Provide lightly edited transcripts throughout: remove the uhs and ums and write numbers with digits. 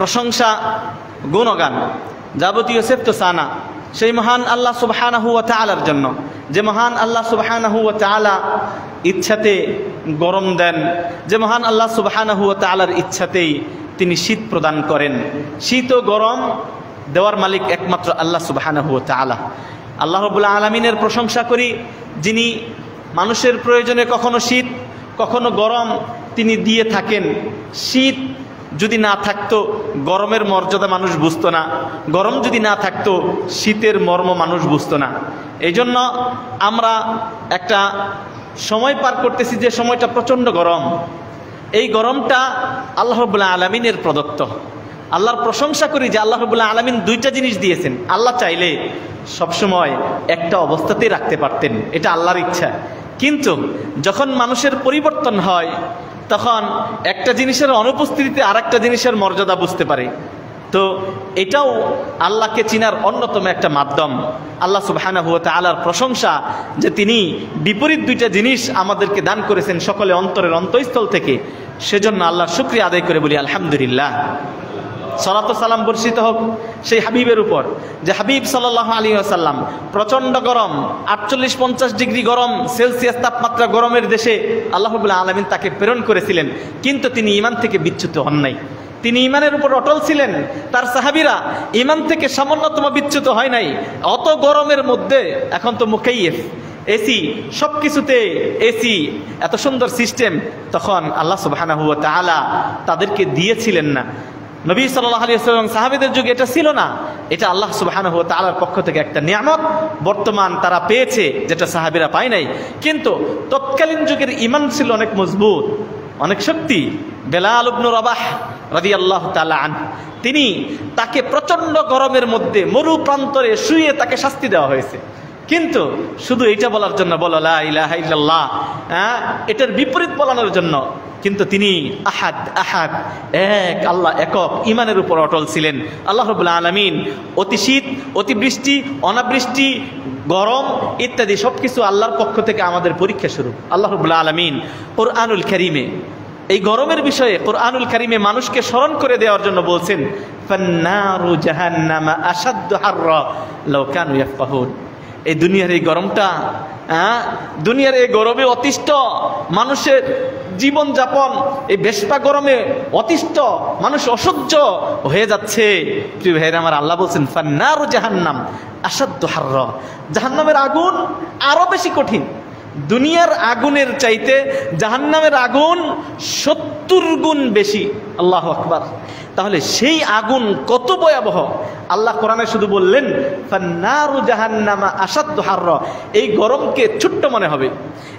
প্রশংসা, গুণগান, যাবতীয় সেফতোসানা সেই মহান আল্লাহ সুবহানাহু ওয়া তাআলার জন্য, যে মহান আল্লাহ সুবহানাহু ওয়া তাআলা ইচ্ছাতে গরম দেন, যে মহান আল্লাহ সুবহানাহু ওয়া তাআলার ইচ্ছাতেই তিনি শীত প্রদান করেন। শীত ও গরম দেওয়ার মালিক একমাত্র আল্লাহ সুবহানাহু ওয়া তাআলা। আল্লাহ রাব্বুল আলামিনের প্রশংসা করি, যিনি মানুষের প্রয়োজনে কখনো শীত কখনো গরম তিনি দিয়ে থাকেন। শীত যদি না থাকতো গরমের মর্যাদা মানুষ বুঝতো না, গরম যদি না থাকতো শীতের মর্ম মানুষ বুঝতো না। এই জন্য আমরা একটা সময় পার করতেছি যে সময়টা প্রচণ্ড গরম। এই গরমটা আল্লাহ রাব্বুল আলামিনের প্রদত্ত। আল্লাহর প্রশংসা করি যে আল্লাহ রাব্বুল আলামিন দুইটা জিনিস দিয়েছেন। আল্লাহ চাইলে সবসময় একটা অবস্থাতেই রাখতে পারতেন, এটা আল্লাহর ইচ্ছা। কিন্তু যখন মানুষের পরিবর্তন হয় তখন একটা জিনিসের অনুপস্থিতিতে আরেকটা জিনিসের মর্যাদা বুঝতে পারে। তো এটাও আল্লাহকে চিনার অন্যতম একটা মাধ্যম। আল্লাহ সুবহানাহু ওয়া তাআলার প্রশংসা যে তিনি বিপরীত দুইটা জিনিস আমাদেরকে দান করেছেন সকলে অন্তরের অন্তঃস্থল থেকে, সেজন্য আল্লাহর শুকরিয়া আদায় করে বলি আলহামদুলিল্লাহ। সালাত ও সালাম বর্ষিত হোক সেই হাবিবের উপর, যে হাবিব সাল্লাল্লাহু আলাইহি ওয়াসাল্লাম প্রচণ্ড গরম 48-50 ডিগ্রি গরম সেলসিয়াস তাপমাত্রা গরমের দেশে আল্লাহ রাব্বুল আলামিন তাকে প্রেরণ করেছিলেন, কিন্তু তিনি ঈমান থেকে বিচ্যুত হন নাই। তিনি ঈমানের উপর অটল ছিলেন। তার সাহাবীরা ঈমান থেকে সামান্যতম বিচ্যুত হয় নাই। অত গরমের মধ্যে এখন তো মুকাইয়্যিফ, এসি, সব কিছুতে এসি, এত সুন্দর সিস্টেম, তখন আল্লাহ সুবহানাহু ওয়া তাআলা তাদেরকে দিয়েছিলেন না। নবী সাল্লাল্লাহু আলাইহি ওয়াসাল্লাম সাহাবীদের যুগে এটা ছিল না। এটা আল্লাহ সুবহানাহু ওয়া তাআলার পক্ষ থেকে একটা নিয়ামত, বর্তমান তারা পেয়েছে যেটা সাহাবীরা পায় নাই। কিন্তু তৎকালীন যুগের ঈমান ছিল অনেক মজবুত, অনেক শক্তি। বেলাল ইবনে রাবাহ রাদিয়াল্লাহু তাআলা আনহু, তিনি তাকে প্রচণ্ড গরমের মধ্যে মরু প্রান্তরে শুয়ে তাকে শাস্তি দেওয়া হয়েছে, কিন্তু শুধু এইটা বলার জন্য, বলো লা ইলাহা ইল্লাল্লাহ, এটার বিপরীত বলানোর জন্য। কিন্তু তিনি আহাদ আহাদ, এক আল্লাহ একক, ঈমানের উপর অটল ছিলেন। আল্লাহ রাব্বুল আলামিন অতি শীত, অতিবৃষ্টি, অনাবৃষ্টি, গরম ইত্যাদি সবকিছু আল্লাহর পক্ষ থেকে আমাদের পরীক্ষা স্বরূপ। আল্লাহ রাব্বুল আলামিন কুরআনুল কারীমে এই গরমের বিষয়ে, কুরআনুল কারীমে মানুষকে স্মরণ করে দেওয়ার জন্য বলছেন, ফান্নারু জাহান্নামা আশাদ্দু হাররা লাউ কানু ইয়াফকাহুন। এই দুনিয়ার এই গরমটা, দুনিয়ার এই গরমে অতিষ্ঠ মানুষের জীবনযাপন, এই বেশপা গরমে অতিষ্ঠ মানুষ অসহ্য হয়ে যাচ্ছে। প্রিয় ভাইরা আমার, আল্লাহ বলছেন ফান্নারু জাহান্নাম আশাদ্দু হাররা, জাহান্নামের আগুন আরো বেশি কঠিন। দুনিয়ার আগুনের চাইতে জাহান্নামের আগুন 70 গুণ বেশি। আল্লাহু আকবার। তাহলে সেই আগুন কত ভয়াবহ! আল্লাহ কোরআনে শুধু বললেন ফান্নারু জাহান্নামা আশাদ্দু হাররা। এই গরমকে ছোট্ট মনে হবে,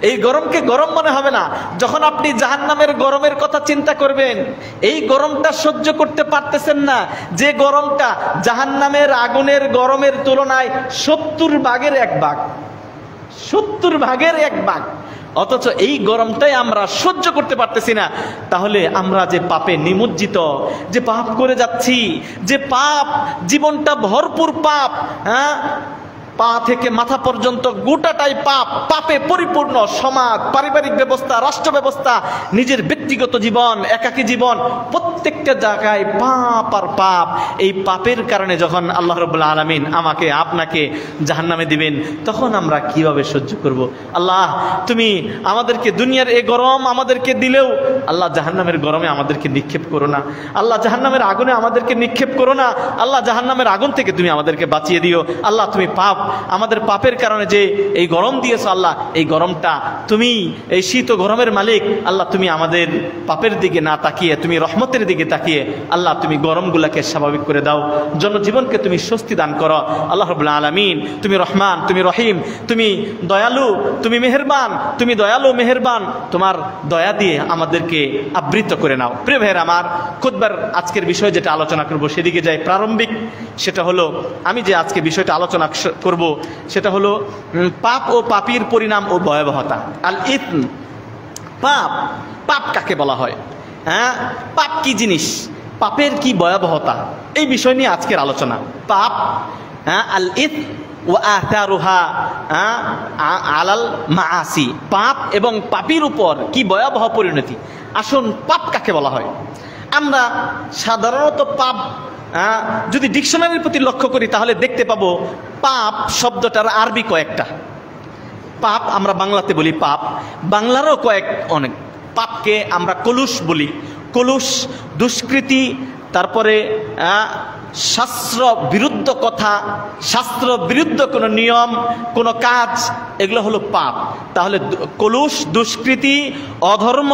এই গরমকে গরম মনে হবে না। যখন আপনি জাহান্নামের গরমের কথা চিন্তা করবেন, এই গরমটা সহ্য করতে পারতেছেন না, যে গরমটা জাহান্নামের আগুনের গরমের তুলনায় 70 ভাগের 1 ভাগ, 70 ভাগের 1 ভাগ, অথচ এই গরমটাই আমরা সহ্য করতে পারতেছি না। তাহলে আমরা যে পাপে নিমজ্জিত, যে পাপ করে যাচ্ছি, যে পাপ, জীবনটা ভরপুর পাপ, পা থেকে মাথা পর্যন্ত গোটাটাই পাপ, পাপে পরিপূর্ণ সমাজ, পারিবারিক ব্যবস্থা, রাষ্ট্র ব্যবস্থা, নিজের ব্যক্তিগত জীবন, একাকী জীবন, প্রত্যেকটা জায়গায় পাপ আর পাপ। এই পাপের কারণে যখন আল্লাহ রাব্বুল আলামিন আমাকে আপনাকে জাহান্নামে দিবেন, তখন আমরা কিভাবে সহ্য করব? আল্লাহ, তুমি আমাদেরকে দুনিয়ার এই গরম আমাদেরকে দিলেও আল্লাহ জাহান্নামের গরমে আমাদেরকে নিক্ষেপ করো না। আল্লাহ জাহান্নামের আগুনে আমাদেরকে নিক্ষেপ করো না। আল্লাহ জাহান্নামের আগুন থেকে তুমি আমাদেরকে বাঁচিয়ে দিও। আল্লাহ, তুমি পাপ, আমাদের পাপের কারণে যে এই গরম দিয়েছো, আল্লাহ এই গরমটা তুমি, এই শীত ও গরমের মালিক আল্লাহ, তুমি আমাদের পাপের দিকে না তাকিয়ে, তুমি রহমতের দিকে তাকিয়ে আল্লাহ তুমি গরমগুলাকে স্বাভাবিক করে দাও, জনজীবনকে তুমি স্বস্তি দান করো। আল্লাহ রাব্বুল আলামিন, তুমি রহমান, তুমি রহিম, তুমি দয়ালু, তুমি মেহেরবান, তুমি দয়ালু মেহেরবান, তোমার দয়া দিয়ে আমাদেরকে আবৃত করে নাও। প্রিয় ভাইয়ের আমার, খুতবার আজকের বিষয় যেটা আলোচনা করব সেদিকে যাই। প্রারম্ভিক সেটা হলো, আমি যে আজকে বিষয়টা আলোচনা করব সেটা হলো পাপ ও পাপীর পরিণাম ও ভয়াবহতা। আল ইথম, পাপ, পাপ কাকে বলা হয়, পাপ কি জিনিস, পাপের কি ভয়াবহতা, এই বিষয় নিয়ে আজকের আলোচনা। পাপ, আল ইথম ওয়া আথারুহা আলাল মাআসি, পাপ এবং পাপীর উপর কি ভয়াবহ পরিণতি। আসুন, পাপ কাকে বলা হয়? আমরা সাধারণত পাপ যদি ডিকশনারির প্রতি লক্ষ্য করি তাহলে দেখতে পাবো পাপ শব্দটার আরবি কয়েকটা। পাপ আমরা বাংলাতে বলি পাপ, বাংলারও অনেক। পাপকে আমরা কলুষ বলি, কলুষ, দুষ্কৃতি, তারপরে শাস্ত্র বিরুদ্ধ কথা, শাস্ত্র বিরুদ্ধ কোনো নিয়ম, কোনো কাজ, এগুলো হলো পাপ। তাহলে কলুষ, দুষ্কৃতি, অধর্ম,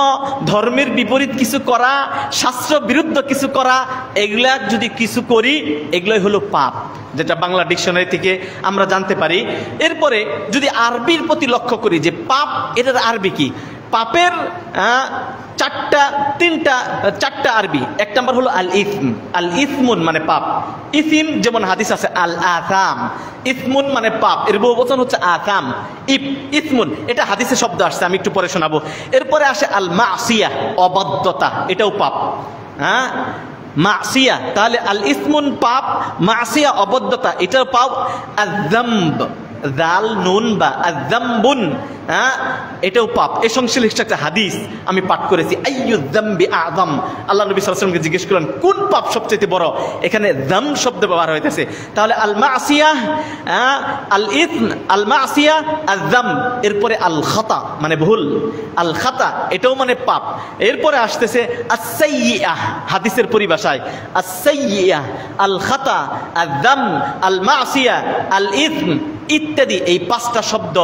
ধর্মের বিপরীত কিছু করা, শাস্ত্র বিরুদ্ধ কিছু করা, এগুলা যদি কিছু করি এগুলোই হলো পাপ, যেটা বাংলা ডিকশনারি থেকে আমরা জানতে পারি। এরপরে যদি আরবির প্রতি লক্ষ্য করি যে পাপ, এটার আরবি কি? পাপের চারটা আরবি। এক নম্বর হলো আল ইসম। আল ইসমুন মানে পাপ। ইসিম যেমন হাদিস আছে আল আসাম, ইসমুন মানে পাপ, এর বহুবচন হচ্ছে আসাম। ইসমুন এটা হাদিসে শব্দ আসছে, আমি একটু পরে শোনাবো। এরপরে আসে আল মাসিয়া, অবাধ্যতা, এটাও পাপ। মাসিয়া, তাহলে আল ইসমুন পাপ, মাসিয়া অবাধ্যতা, এটাও পাপ। আয-যামব, জাল নুন বা আয-যামবুন, এটাও পাপ। এই সংশ্লিষ্ট একটা হাদিস আমি পাঠ করেছি, আইয়ুয যামবি আযম। আল্লাহ নবী সাল্লাল্লাহু আলাইহি ওয়াসাল্লামকে জিজ্ঞেস করলেন কোন পাপ সবচেয়ে বড়? এখানে যাম শব্দ ব্যবহার হইতেছে। তাহলে আল মাসিয়া, আল ইসম, আল মাসিয়া, আয-যাম, এরপরে আল খাতা মানে ভুল, আল খাতা এটাও মানে পাপ। এরপরে আসতেছে আস-সাইয়্যিআহ, হাদিসের পরিভাষায় আস-সাইয়্যিআহ, আল খাতা, আয-যাম, আল মাসিয়া, আল ইসম ইত্যাদি। এই পাঁচটা শব্দ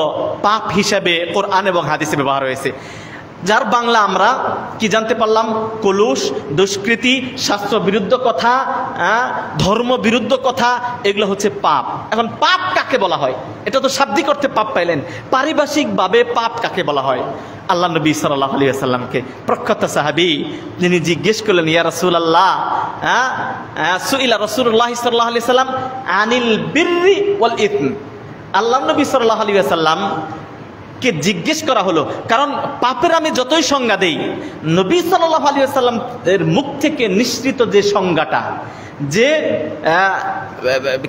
পাপ হিসাবে কোরআন এবং হাদিসে ব্যবহার হয়েছে। যার বাংলা আমরা কি জানতে পারলাম? কলুষ, দুষ্কৃতি, শাস্ত্র বিরুদ্ধ কথা, ধর্ম বিরুদ্ধ কথা, এগুলো হচ্ছে পাপ। এখন পাপ কাকে বলা হয়? এটা তো শাব্দিক অর্থে পাপ পাইলেন, পারিভাষিকভাবে পাপ কাকে বলা হয়? আল্লাহ নবী সাল্লাল্লাহু আলাইহি ওয়াসাল্লামকে প্রখ্যাত সাহাবী যিনি জিজ্ঞেস করলেন, ইয়া রাসূলুল্লাহ, সুইলা রাসূলুল্লাহ সাল্লাল্লাহু আলাইহি ওয়াসাল্লাম আনিল বিররি ওয়াল ইসম। আল্লাহ নবী সাল্লাল্লাহু আলাইহি ওয়াসাল্লাম কে জিজ্ঞেস করা হলো, কারণ পাপের আমি যতই সংজ্ঞা দেই, নবী সাল্লাল্লাহু আলাইহি ওয়াসাল্লাম এর মুখ থেকে নিঃসৃত যে সংজ্ঞাটা, যে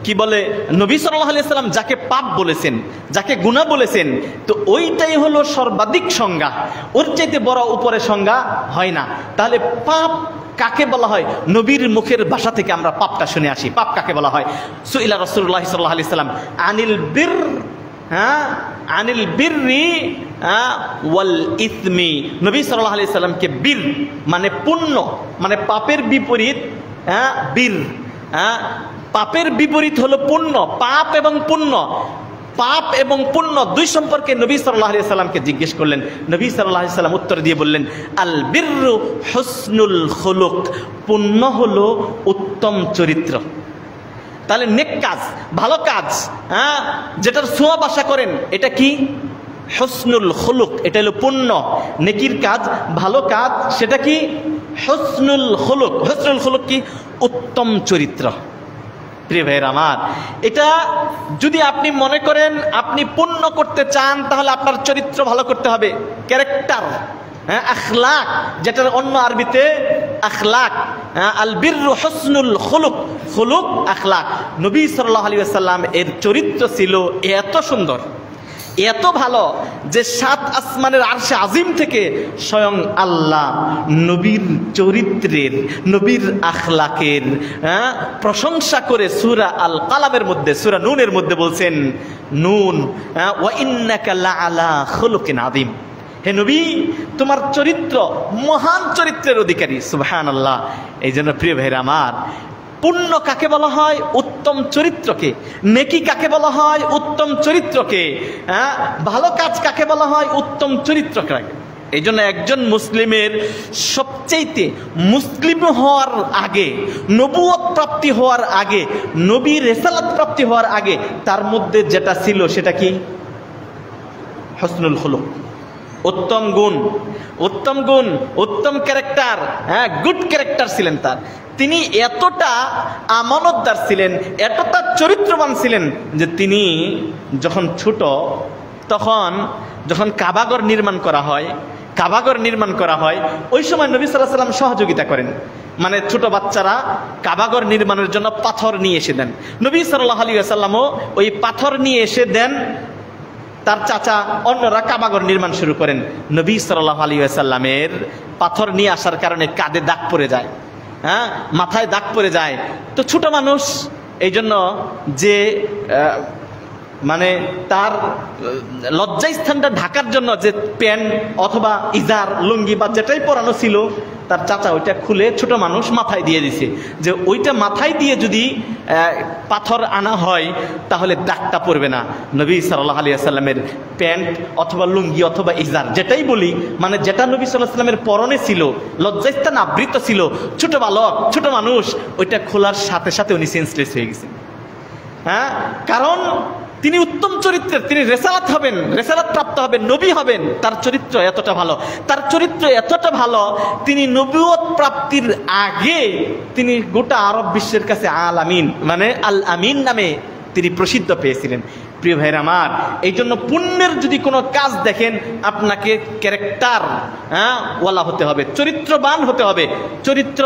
কি বলে নবী সাল্লাল্লাহু আলাইহি ওয়াসাল্লাম যাকে পাপ বলেছেন, যাকে গুনাহ বলেছেন, তো ওইটাই হলো সর্বাধিক সংজ্ঞা, ওর চাইতে বড় উপরে সংজ্ঞা হয় না। তাহলে পাপ কাকে বলা হয়? নবীর মুখের ভাষা থেকে আমরা পাপটা শুনে আসি। পাপ কাকে বলা হয়? সুইলা রাসূলুল্লাহ সাল্লাল্লাহু আলাইহি ওয়াসাল্লাম আনিল বির, আনিল বিররি ওয়াল ইসমি। নবী সাল্লাল্লাহু আলাইহি ওয়াসাল্লামকে বীর মানে পুণ্য, মানে পাপের বিপরীত বীর। পাপের বিপরীত হলো পুণ্য, পাপ এবং পুণ্য। পাপ এবং পুণ্য দুই সম্পর্কে নবী সাল্লাল্লাহু আলাইহি ওয়াসাল্লামকে জিজ্ঞেস করলেন। নবী সাল্লাল্লাহু আলাইহি ওয়াসাল্লাম উত্তর দিয়ে বললেন, আল বিররু হুসনুল খুলুক, পুণ্য হলো উত্তম চরিত্র। তাহলে নেক কাজ, ভালো কাজ, যেটার সওয়াব আশা করেন, এটা কি? হুসনুল খুলুক, এটা হলো পুণ্য। নেকির কাজ, ভালো কাজ, সেটা কি? হুসনুল খুলুক। হুসনুল খুলুক কি? উত্তম চরিত্র। প্রিয় ভাইয়ের আমার, এটা যদি আপনি মনে করেন আপনি পুণ্য করতে চান, তাহলে আপনার চরিত্র ভালো করতে হবে, ক্যারেক্টার, আখলাক, যেটার অন্য আরবিতে আখলাক। আল বিররু হুসনুল খুলুক, খুলুক আখলাক। নবী সাল্লাল্লাহু আলাইহি ওয়াসাল্লাম এর চরিত্র ছিল এত সুন্দর, এত ভালো, যে সাত আসমানের আরশে আজিম থেকে স্বয়ং আল্লাহ নবীর চরিত্রের, নবীর আখলাকের প্রশংসা করে সূরা আল কালামের মধ্যে, সূরা নুনের মধ্যে বলছেন, নুন ওয়া ইন্নাকা লাআলা খুলুকিন আযীম। হে নবী, তোমার চরিত্র মহান চরিত্রের অধিকারী। সুবহানাল্লাহ। এই জন্য প্রিয় ভাইরা আমার, পুণ্য কাকে বলা হয়? উত্তম চরিত্রকে। নেকি কাকে বলা হয়? উত্তম চরিত্রকে। ভালো কাজ কাকে বলা হয়? উত্তম চরিত্রকে। এই জন্য একজন মুসলিমের সবচেয়ে মুসলিম হওয়ার আগে, নবুয়ত প্রাপ্তি হওয়ার আগে, নবী রিসালাত প্রাপ্তি হওয়ার আগে তার মধ্যে যেটা ছিল সেটা কি? হুসনুল খুলুক, উত্তম গুণ, উত্তম গুণ, উত্তম ক্যারেক্টার, গুড ক্যারেক্টার ছিলেন তার। তিনি এতটা আমানতদার ছিলেন, এতটা চরিত্রবান ছিলেন যে তিনি যখন ছোট, তখন যখন কাবাগর নির্মাণ করা হয়, কাবাগর নির্মাণ করা হয়, ওই সময় নবী সাল্লাল্লাহু আলাইহি ওয়াসাল্লাম সহযোগিতা করেন। মানে ছোট বাচ্চারা কাবাগর নির্মাণের জন্য পাথর নিয়ে এসে দেন, নবী সাল্লাল্লাহু আলাইহি ওয়াসাল্লামও ওই পাথর নিয়ে এসে দেন। তার চাচা অন্যরা কাবাগর নির্মাণ শুরু করেন। নবী সাল্লাল্লাহু আলাইহি ওয়াসাল্লামের পাথর নিয়ে আসার কারণে কাঁধে দাগ পড়ে যায়। হ্যাঁ মাথায় দাগ পড়ে যায়। তো ছোট মানুষ, এই জন্য যে মানে তার লজ্জাস্থানটা ঢাকার জন্য যে প্যান্ট অথবা ইজার লুঙ্গি বা যেটাই পরানো ছিল, তার চাচা ওইটা খুলে ছোট মানুষ মাথায় দিয়ে দিছে, যে ওইটা মাথায় দিয়ে যদি পাথর আনা হয় তাহলে দাগটা পড়বে না। নবী সাল্লাল্লাহু আলাইহি ওয়াসাল্লামের প্যান্ট অথবা লুঙ্গি অথবা ইজার যেটাই বলি, মানে যেটা নবী সাল্লাল্লাহু আলাইহি ওয়াসাল্লামের পরনে ছিল, লজ্জাস্থান আবৃত ছিল, ছোট বালক ছোট মানুষ, ওইটা খোলার সাথে সাথে উনি সেন্সলেস হয়ে গেছেন। হ্যাঁ, কারণ তিনি উত্তম চরিত্রের, তিনি রেসালাত হবেন, রেসালাত প্রাপ্ত হবেন, নবী হবেন। তার চরিত্র এতটা ভালো, তার চরিত্র এতটা ভালো, তিনি নবুয়ত প্রাপ্তির আগে তিনি গোটা আরব বিশ্বের কাছে আল আমিন মানে আল আমিন নামে তিনি প্রসিদ্ধ পেয়েছিলেন। প্রিয় ভাইরা আমার, এই জন্য পুণ্যের যদি কোনো কাজ দেখেন, আপনাকে ক্যারেক্টার ওয়ালা হতে হবে, চরিত্রবান হতে হবে। চরিত্র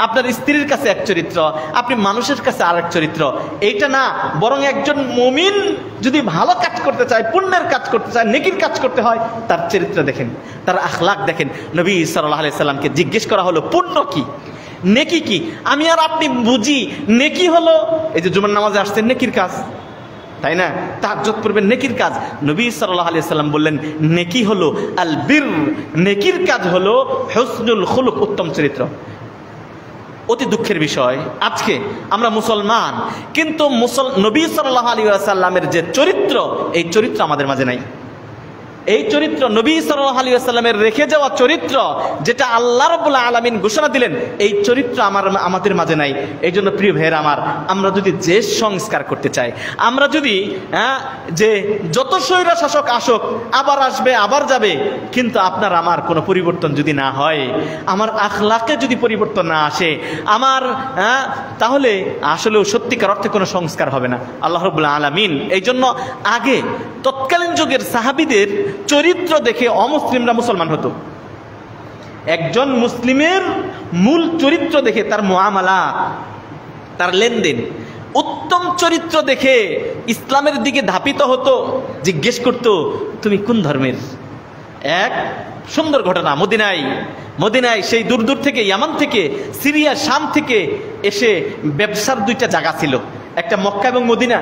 আপনার স্ত্রীর কাছে এক চরিত্র, আপনি মানুষের কাছে আরেক চরিত্র, এইটা না। বরং একজন মুমিন যদি ভালো কাজ করতে চায়, পুণ্যের কাজ করতে চায়, নেকির কাজ করতে হয়, তার চরিত্র দেখেন, তার আখলাক দেখেন। নবী সাল্লাল্লাহু আলাইহি সাল্লামকে জিজ্ঞেস করা হলো পুণ্য কি, নেকি কি? আমি আর আপনি বুঝি নেকি হলো এই যে জুমার নামাজে আসছেন, নেকির কাজ, তাই না? তাহাজ্জুদ পড়বেন, নেকির কাজ। নবী সাল্লাল্লাহু আলাইহি সাল্লাম বললেন নেকি হলো আল বির, নেকির কাজ হলো হুসনুল খুলুক, উত্তম চরিত্র। অতি দুঃখের বিষয়, আজকে আমরা মুসলমান, কিন্তু নবী সাল্লাল্লাহু আলাইহি ওয়াসাল্লামের যে চরিত্র, এই চরিত্র আমাদের মাঝে নাই। এই চরিত্র নবী সাল্লাল্লাহু আলাইহি ওয়াসাল্লামের রেখে যাওয়া চরিত্র, যেটা আল্লাহ রাব্বুল আলামিন ঘোষণা দিলেন, এই চরিত্র আমাদের মাঝে নাই। এই জন্য প্রিয় ভাইয়েরা আমার, আমরা যদি দেশ সংস্কার করতে চাই, আমরা যদি যে যত স্বৈর শাসক আসুক, আবার আসবে আবার যাবে, কিন্তু আপনার আমার কোনো পরিবর্তন যদি না হয়, আমার আখলাকে যদি পরিবর্তন না আসে, আমার তাহলে আসলেও সত্যিকার অর্থে কোনো সংস্কার হবে না। আল্লাহ রাব্বুল আলামিন এই জন্য আগে তৎকালীন যুগের সাহাবীদের চরিত্র দেখে অমুসলিমরা মুসলমান হতো। একজন মুসলিমের মূল চরিত্র দেখে, তার মুআমালা, তার লেনদেন, উত্তম চরিত্র দেখে ইসলামের দিকে ধাপিত হতো, জিজ্ঞেস করতো তুমি কোন ধর্মের। এক সুন্দর ঘটনা, মদিনায় সেই দূর দূর থেকে, ইয়ামান থেকে, সিরিয়া, শাম থেকে এসে ব্যবসার দুইটা জায়গা ছিল, একটা মক্কা এবং মদিনা।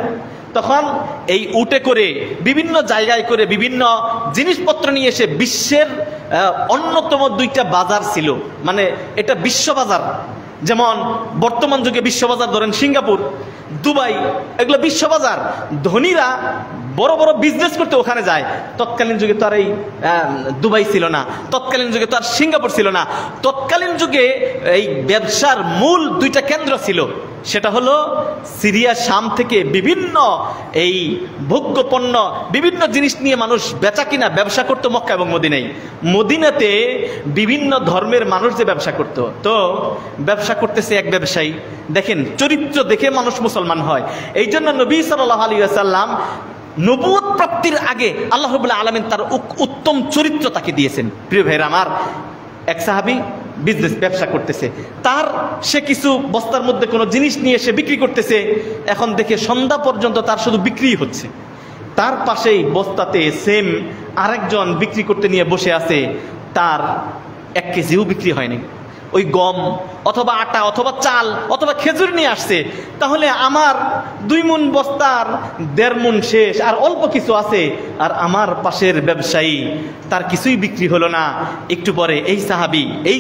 তখন এই উটে করে বিভিন্ন জায়গায় করে বিভিন্ন জিনিসপত্র নিয়ে এসে বিশ্বের অন্যতম দুইটা বাজার ছিল, মানে এটা বিশ্ববাজার। যেমন বর্তমান যুগে বিশ্ববাজার ধরেন সিঙ্গাপুর, দুবাই, এগুলো বিশ্ববাজার। ধনীরা বড় বড় বিজনেস করতে ওখানে যায়। তৎকালীন যুগে তো আর এই দুবাই ছিল না, তৎকালীন যুগে তো আর সিঙ্গাপুর ছিল না। তৎকালীন যুগে এই ব্যবসার মূল দুইটা কেন্দ্র ছিল, সেটা হলো সিরিয়া, শাম থেকে বিভিন্ন এই ভোগ্য পণ্য, বিভিন্ন জিনিস নিয়ে মানুষ বেচা কিনা ব্যবসা করতো মক্কা এবং মদিনায়। মদিনাতে বিভিন্ন ধর্মের মানুষ যে ব্যবসা করত, তো ব্যবসা করতেছে এক ব্যবসায়ী, দেখেন চরিত্র দেখে মানুষ মুসলমান হয়। এই জন্য নবী সাল্লাল্লাহু আলাইহি ওয়াসাল্লাম নবুয়ত প্রাপ্তির আগে আল্লাহ রাব্বুল আলামিন তার উত্তম চরিত্র তাকে দিয়েছেন। প্রিয় ভাইরা আমার, এক সাহাবী ব্যবসা করতেছে, সে কিছু বস্তার মধ্যে কোনো জিনিস নিয়ে এসে বিক্রি করতেছে। এখন দেখে সন্ধ্যা পর্যন্ত তার শুধু বিক্রি হচ্ছে। তার পাশেই বস্তাতে সেম আরেকজন বিক্রি করতে নিয়ে বসে আছে, তার 1 কেজিও বিক্রি হয়নি। ওই গম অথবা আটা অথবা চাল অথবা খেজুর নিয়ে আসছে, তাহলে আমার 2 মণ বস্তার 1.5 মণ শেষ, আর অল্প কিছু আছে, আর আমার পাশের ব্যবসায়ী তার কিছুই বিক্রি হলো না। একটু পরে এই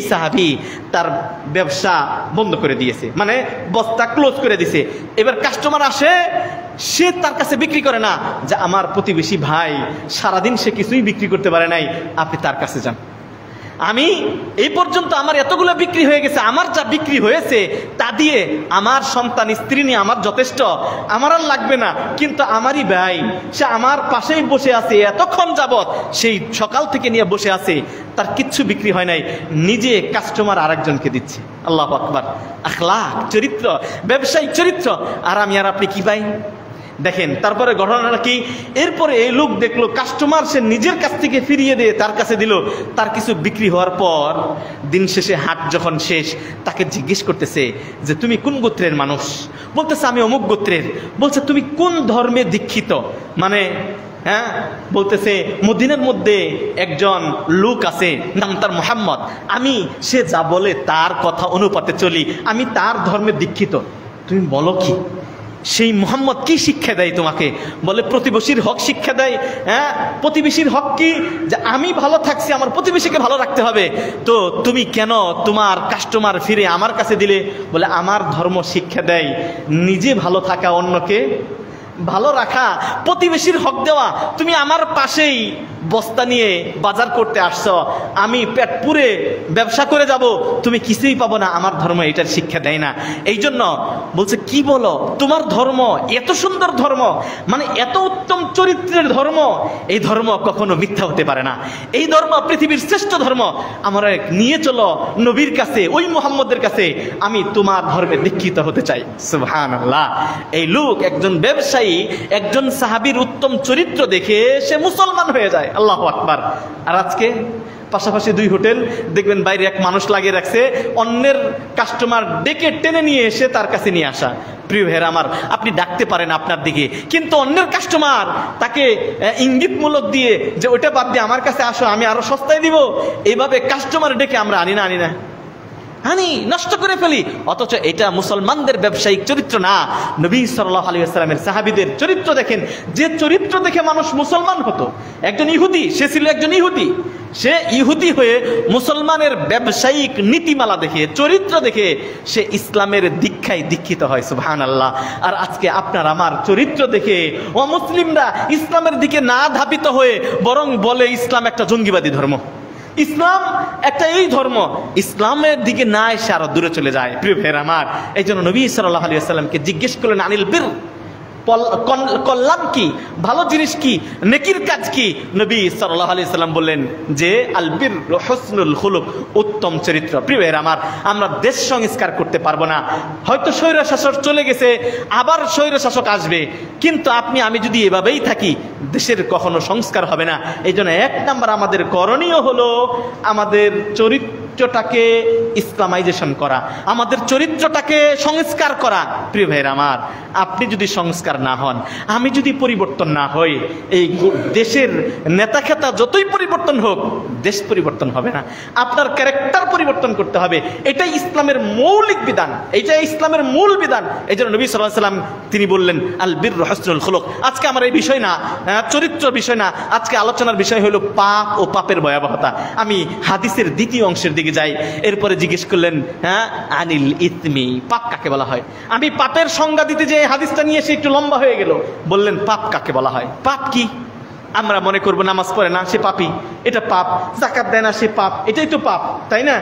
সাহাবী তার ব্যবসা বন্ধ করে দিয়েছে, মানে বস্তা ক্লোজ করে দিয়েছে। এবার কাস্টমার আসে, সে তার কাছে বিক্রি করে না, যে আমার প্রতিবেশী ভাই সারাদিন সে কিছুই বিক্রি করতে পারে নাই, আপনি তার কাছে যান। আমি এই পর্যন্ত আমার এতগুলো বিক্রি হয়ে গেছে, আমার যা বিক্রি হয়েছে তা দিয়ে আমার সন্তান স্ত্রী নিয়ে আমার যথেষ্ট, আমার আর লাগবে না। কিন্তু আমারই ভাই, সে আমার পাশেই বসে আছে, এতক্ষণ যাবত সেই সকাল থেকে নিয়ে বসে আছে, তার কিচ্ছু বিক্রি হয় নাই, নিজে কাস্টমার আরেকজনকে দিচ্ছে। আল্লাহু আকবার! আখলাক, চরিত্র, ব্যবসায়িক চরিত্র। আর আমি আর আপনি কি পাই দেখেন। তারপরে ঘটনাটা কি, এরপরে এই লোক দেখলো কাস্টমার সে নিজের কাছ থেকে ফিরিয়ে দিয়ে তার কাছে দিল। তার কিছু বিক্রি হওয়ার পর দিন শেষে হাট যখন শেষ, তাকে জিজ্ঞেস করতেছে যে তুমি কোন গোত্রের মানুষ? বলতেছে আমি অমুক গোত্রের। বলছে তুমি কোন ধর্মে দীক্ষিত? মানে হ্যাঁ, বলতেছে মদিনার মধ্যে একজন লোক আছে, নাম তার মুহাম্মদ, আমি সে যা বলে তার কথা অনুপাতে চলি, আমি তার ধর্মে দীক্ষিত। তুমি বলো কি, সেই মুহাম্মদ কি শিক্ষা দেয় তোমাকে? বলে প্রতিবেশীর হক শিক্ষা দেয়। হ্যাঁ, প্রতিবেশীর হক কি? যে আমি ভালো থাকছি, আমার প্রতিবেশীকে ভালো রাখতে হবে। তো তুমি কেন তোমার কাস্টমার ফিরে আমার কাছে দিলে? বলে আমার ধর্ম শিক্ষা দেয় নিজে ভালো থাকা, অন্যকে ভালো রাখা, প্রতিবেশীর হক দেওয়া। তুমি আমার পাশেই বস্তা নিয়ে বাজার করতে আসছো, আমি পেট পুরে ব্যবসা করে যাব, তুমি কিছুই পাবো না, আমার ধর্ম এটার শিক্ষা দেয় না। এই জন্য বলছে কি বলো, তোমার ধর্ম এত সুন্দর ধর্ম, মানে এত উত্তম চরিত্রের ধর্ম, এই ধর্ম কখনো মিথ্যা হতে পারে না, এই ধর্ম পৃথিবীর শ্রেষ্ঠ ধর্ম। আমরা নিয়ে চলো নবীর কাছে, ওই মুহাম্মদের কাছে, আমি তোমার ধর্মে দীক্ষিত হতে চাই। সুবহানাল্লাহ। এই লোক একজন ব্যবসায়ী, একজন সাহাবীর উত্তম চরিত্র দেখে সে মুসলমান হয়ে যায়। আল্লাহু আকবার। আর আজকে পাশাপাশি দুই হোটেল দেখবেন, বাইরে এক মানুষ লাগিয়ে রাখছে, অন্যের কাস্টমার ডেকে টেনে নিয়ে এসে তার কাছে নিয়ে আসা। প্রিয় ভাইরা আমার, আপনি ডাকতে পারেন আপনার দিকে, কিন্তু অন্যের কাস্টমার তাকে ইঙ্গিতমূলক দিয়ে যে ওটা বাদ দিয়ে আমার কাছে আসো, আমি আরো সস্তায় দিব, এইভাবে কাস্টমার ডেকে আমরা আনি না, নষ্ট করে ফেলি। অথচ এটা মুসলমানদের ব্যবসায়িক চরিত্র না, নবী সাল্লাল্লাহু আলাইহি ওয়াসাল্লামের সাহাবীদের চরিত্র দেখেন, যে চরিত্র দেখে মানুষ মুসলমান হতো। একজন ইহুদি, সে ছিল একজন ইহুদি, সে ইহুদি হয়ে মুসলমানের ব্যবসায়িক নীতিমালা দেখে, চরিত্র দেখে সে ইসলামের দীক্ষায় দীক্ষিত হয়। সুবহানাল্লাহ। আর আজকে আপনার আমার চরিত্র দেখে অমুসলিমরা ইসলামের দিকে না ধাবিত হয়ে বরং বলে ইসলাম একটা জঙ্গিবাদী ধর্ম, ইসলাম একটা এই ধর্ম, ইসলামের দিকে না এসে আরো দূরে চলে যায়। প্রিয় ভাইরা আমার, এই জন্য নবী সাল্লাল্লাহু আলাইহি ওয়াসাল্লামকে জিজ্ঞেস করলেন আনিল বির, কল্যাণ কি, ভালো জিনিস কি, নেকির কাজ কি? নবী সাল্লাল্লাহু আলাইহি ওয়াসাল্লাম বললেন যে আল বির হুসনুল খুলুক, উত্তম চরিত্র। প্রিয় ভাইরা আমার, আমরা দেশ সংস্কার করতে পারবো না, হয়তো স্বৈরশাসক চলে গেছে, আবার স্বৈরশাসক আসবে, কিন্তু আপনি আমি যদি এভাবেই থাকি দেশের কখনো সংস্কার হবে না। এই জন্য এক নাম্বার আমাদের করণীয় হলো আমাদের চরিত্রটাকে ইসলামাইজেশন করা, আমাদের চরিত্রটাকে সংস্কার করা। প্রিয় ভাইরা আমার, আপনি যদি সংস্কার না হন, আমি যদি পরিবর্তন না হই, এই দেশের নেতা খেতা যতই পরিবর্তন হোক, দেশ পরিবর্তন হবে না। আপনার ক্যারেক্টার পরিবর্তন করতে হবে, এটাই ইসলামের মৌলিক বিধান, এইটাই ইসলামের মূল বিধান। এই জন্য নবী সাল্লাল্লাহু আলাইহি ওয়াসাল্লাম তিনি বললেন আল বিররু হুসনুল খুলুক। আজকে আমার এই বিষয় না, চরিত্র বিষয় না, আজকে আলোচনার বিষয় হলো পাপ ও পাপের ভয়াবহতা। আমি হাদিসের দ্বিতীয় অংশের দিকে যাই। এরপরে জিজ্ঞেস করলেন আনিল ইসমি, পাপ কাকে বলা হয়? আমি পাপের সংজ্ঞা দিতে যে হাদিসটা নিয়ে এসে একটু লম্বা হয়ে গেল। বললেন পাপ কাকে বলা হয়? পাপ কি? আমরা মনে করবো নামাজ পড়ে না সে পাপী, এটা পাপ, যাকাত দেয় না সে পাপ, এটাই তো পাপ, তাই না?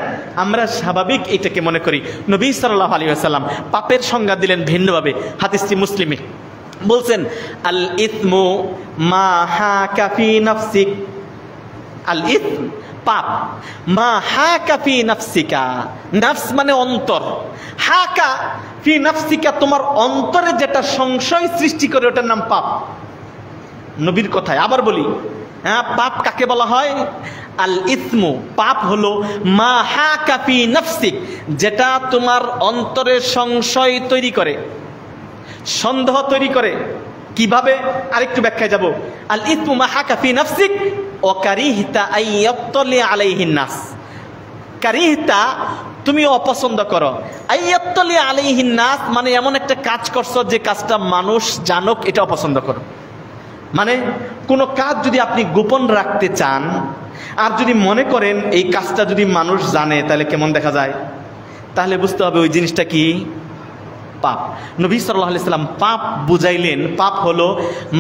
আমরা স্বাভাবিক এটাকে মনে করি। নবী সাল্লাল্লাহু আলাইহি ওয়াসাল্লাম পাপের সংজ্ঞা দিলেন ভিন্নভাবে। হাদিসটি মুসলিমে বলছেন আল ইসমু মা হাকা ফি নাফসিক, আল ইসম পাপ, মা হাকা ফি নাফসিকা, নাফস মানে অন্তর, হাকা ফি নাফসিকা তোমার অন্তরে যেটা সংশয় সৃষ্টি করে ওটার নাম পাপ। নবীর কথায় আবার বলি, পাপ কাকে বলা হয়? আল ইসমু, পাপ হলো মা হাকা ফি নাফসিক, যেটা তোমার অন্তরে সংশয় তৈরি করে, সন্দেহ তৈরি করে। কিভাবে? আরেকটু ব্যাখ্যায় যাব। আল ইসমু মা হাকা ফি নাফসিক ওয়া কারিহতা আইয়াতলি আলাইহিন নাস, কারিহতা তুমি অপছন্দ করো, আইয়াতলি আলাইহিন নাস মানে এমন একটা কাজ করছো যে কাজটা মানুষ জানুক, এটা অপছন্দ করো। মানে কোনো কাজ যদি আপনি গোপন রাখতে চান আর যদি মনে করেন এই কাজটা যদি মানুষ জানে তাহলে কেমন দেখা যায়, তাহলে বুঝতে হবে ওই জিনিসটা কি? পাপ। নবী সাল্লাল্লাহু আলাইহি সাল্লাম পাপ বুঝাইলেন, পাপ হলো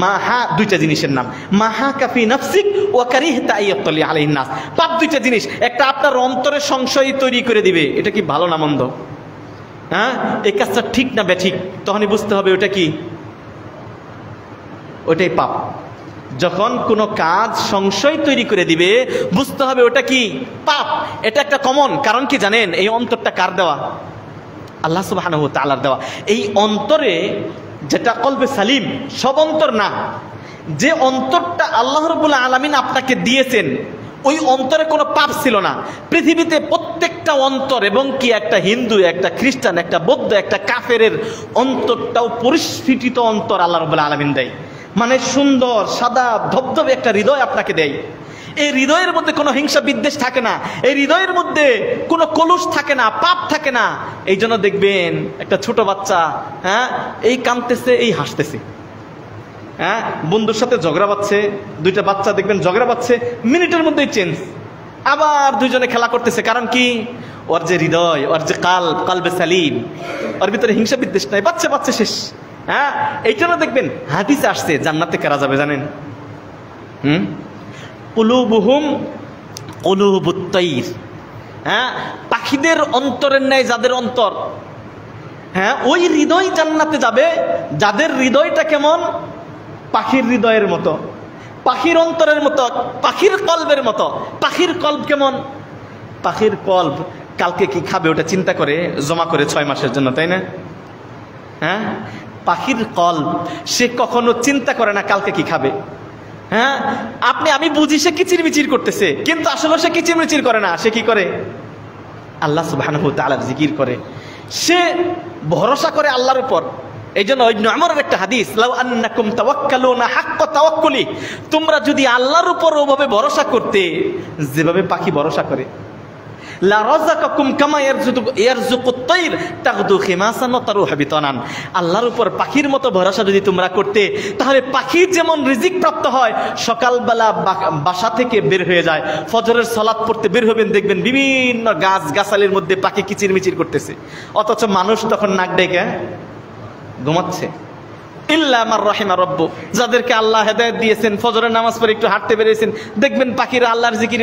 মাহা, দুইটা জিনিসের নাম, মাহা কাফি নাফসিক ওয়া কারিহতা আইয়াতলি আলাইহিন নাস। পাপ দুইটা জিনিস, একটা আপনার অন্তরে সংশয় তৈরি করে দিবে, এটা কি ভালো না মন্দ, এই কাজটা ঠিক না বেঠিক, তখনই বুঝতে হবে ওটা কি, ওটাই পাপ। যখন কোনো কাজ সংশয় তৈরি করে দিবে বুঝতে হবে ওটা কি? পাপ। এটা একটা কমন কারণ কি জানেন? এই অন্তরটা কার দেওয়া? আল্লাহ সুবহানাহু ওয়া তাআলার দেওয়া। এই অন্তরে যেটা কলবে সালিম, সব অন্তর না, যে অন্তরটা আল্লাহ রাব্বুল আলামিন আপনাকে দিয়েছেন ওই অন্তরে কোনো পাপ ছিল না। পৃথিবীতে প্রত্যেকটা অন্তর, এবং কি একটা হিন্দু, একটা খ্রিস্টান, একটা বৌদ্ধ, একটা কাফেরের অন্তরটাও পরিস্ফুটিত অন্তর আল্লাহ রাব্বুল আলামিন দেয়। মানে সুন্দর সাদা ধবধবে একটা হৃদয় আপনাকে দেয়। এই হৃদয়ের মধ্যে কোনো হিংসা বিদ্বেষ থাকে না, এই হৃদয়ের মধ্যে কোনো কলুষ থাকে না, পাপ থাকে না। এই জন্য দেখবেন একটা ছোট বাচ্চা এই কাঁদতেছে, এই হাসতেছে, বন্ধুর সাথে ঝগড়া পাচ্ছে, দুইটা বাচ্চা দেখবেন ঝগড়া পাচ্ছে, মিনিটের মধ্যেই চেঞ্জ, আবার দুইজনে খেলা করতেছে। কারণ কি? ওর যে হৃদয়, ওর যে কালবে সালিম, ওর ভিতরে হিংসা বিদ্বেষ নাই, বাচ্চা বাচ্চা শেষ। এই জন্য দেখবেন হাদিসে আসছে জান্নাতে কারা যাবে জানেন? কুলুবুহুম কুলুবুত তাইর, পাখিদের অন্তরের ন্যায় যাদের অন্তর, ওই হৃদয় জান্নাতে যাবে যাদের হৃদয়টা কেমন? পাখির হৃদয়ের মতো, পাখির অন্তরের মতো, পাখির কলবের মতো। পাখির কলব কেমন? পাখির কলব কালকে কি খাবে ওটা চিন্তা করে জমা করে 6 মাসের জন্য, তাই না? পাখির কলব সে কখনো চিন্তা করে না কালকে কি খাবে। আমি বুঝি সে কিচিরমিচির করতেছে, কিন্তু আসলে সে কিচিরমিচির করে না। সে কি করে? আল্লাহ সুবহানাহু ওয়া তাআলার জিকির করে, সে ভরসা করে আল্লাহর উপর। এই জন্য ইবনে উমরের একটা হাদিস, লাউ আন্নাকুম তাওয়াক্কালুনা হাক্কা তাওয়াক্কুলি, তোমরা যদি আল্লাহর উপর ওভাবে ভরসা করতে যেভাবে পাখি ভরসা করে, লা রাযাকাকুম কামা ইয়ারযুকুত তাইর তাগদু খিমাসান ওয়া তারুহু বিতানান। আল্লাহর উপর পাখির মতো ভরসা যদি তোমরা করতে, তাহলে পাখি যেমন রিজিক প্রাপ্ত হয়, সকালবেলা বাসা থেকে বের হয়ে যায়, ফজরের সালাত পড়তে বের হবেন, দেখবেন বিভিন্ন গাছ গাছালির মধ্যে পাখি কিচিরমিচির করতেছে, অথচ মানুষ তখন নাক ডেকে ঘুমাচ্ছে। ইল্লা মার রাহিমা রব্বু, যাদেরকে আল্লাহ হেদায়েত দিয়েছেন, ফজরের নামাজ পড়ে একটু হাঁটতে বেরিয়েছেন, দেখবেন পাখিরা আল্লাহর জিকির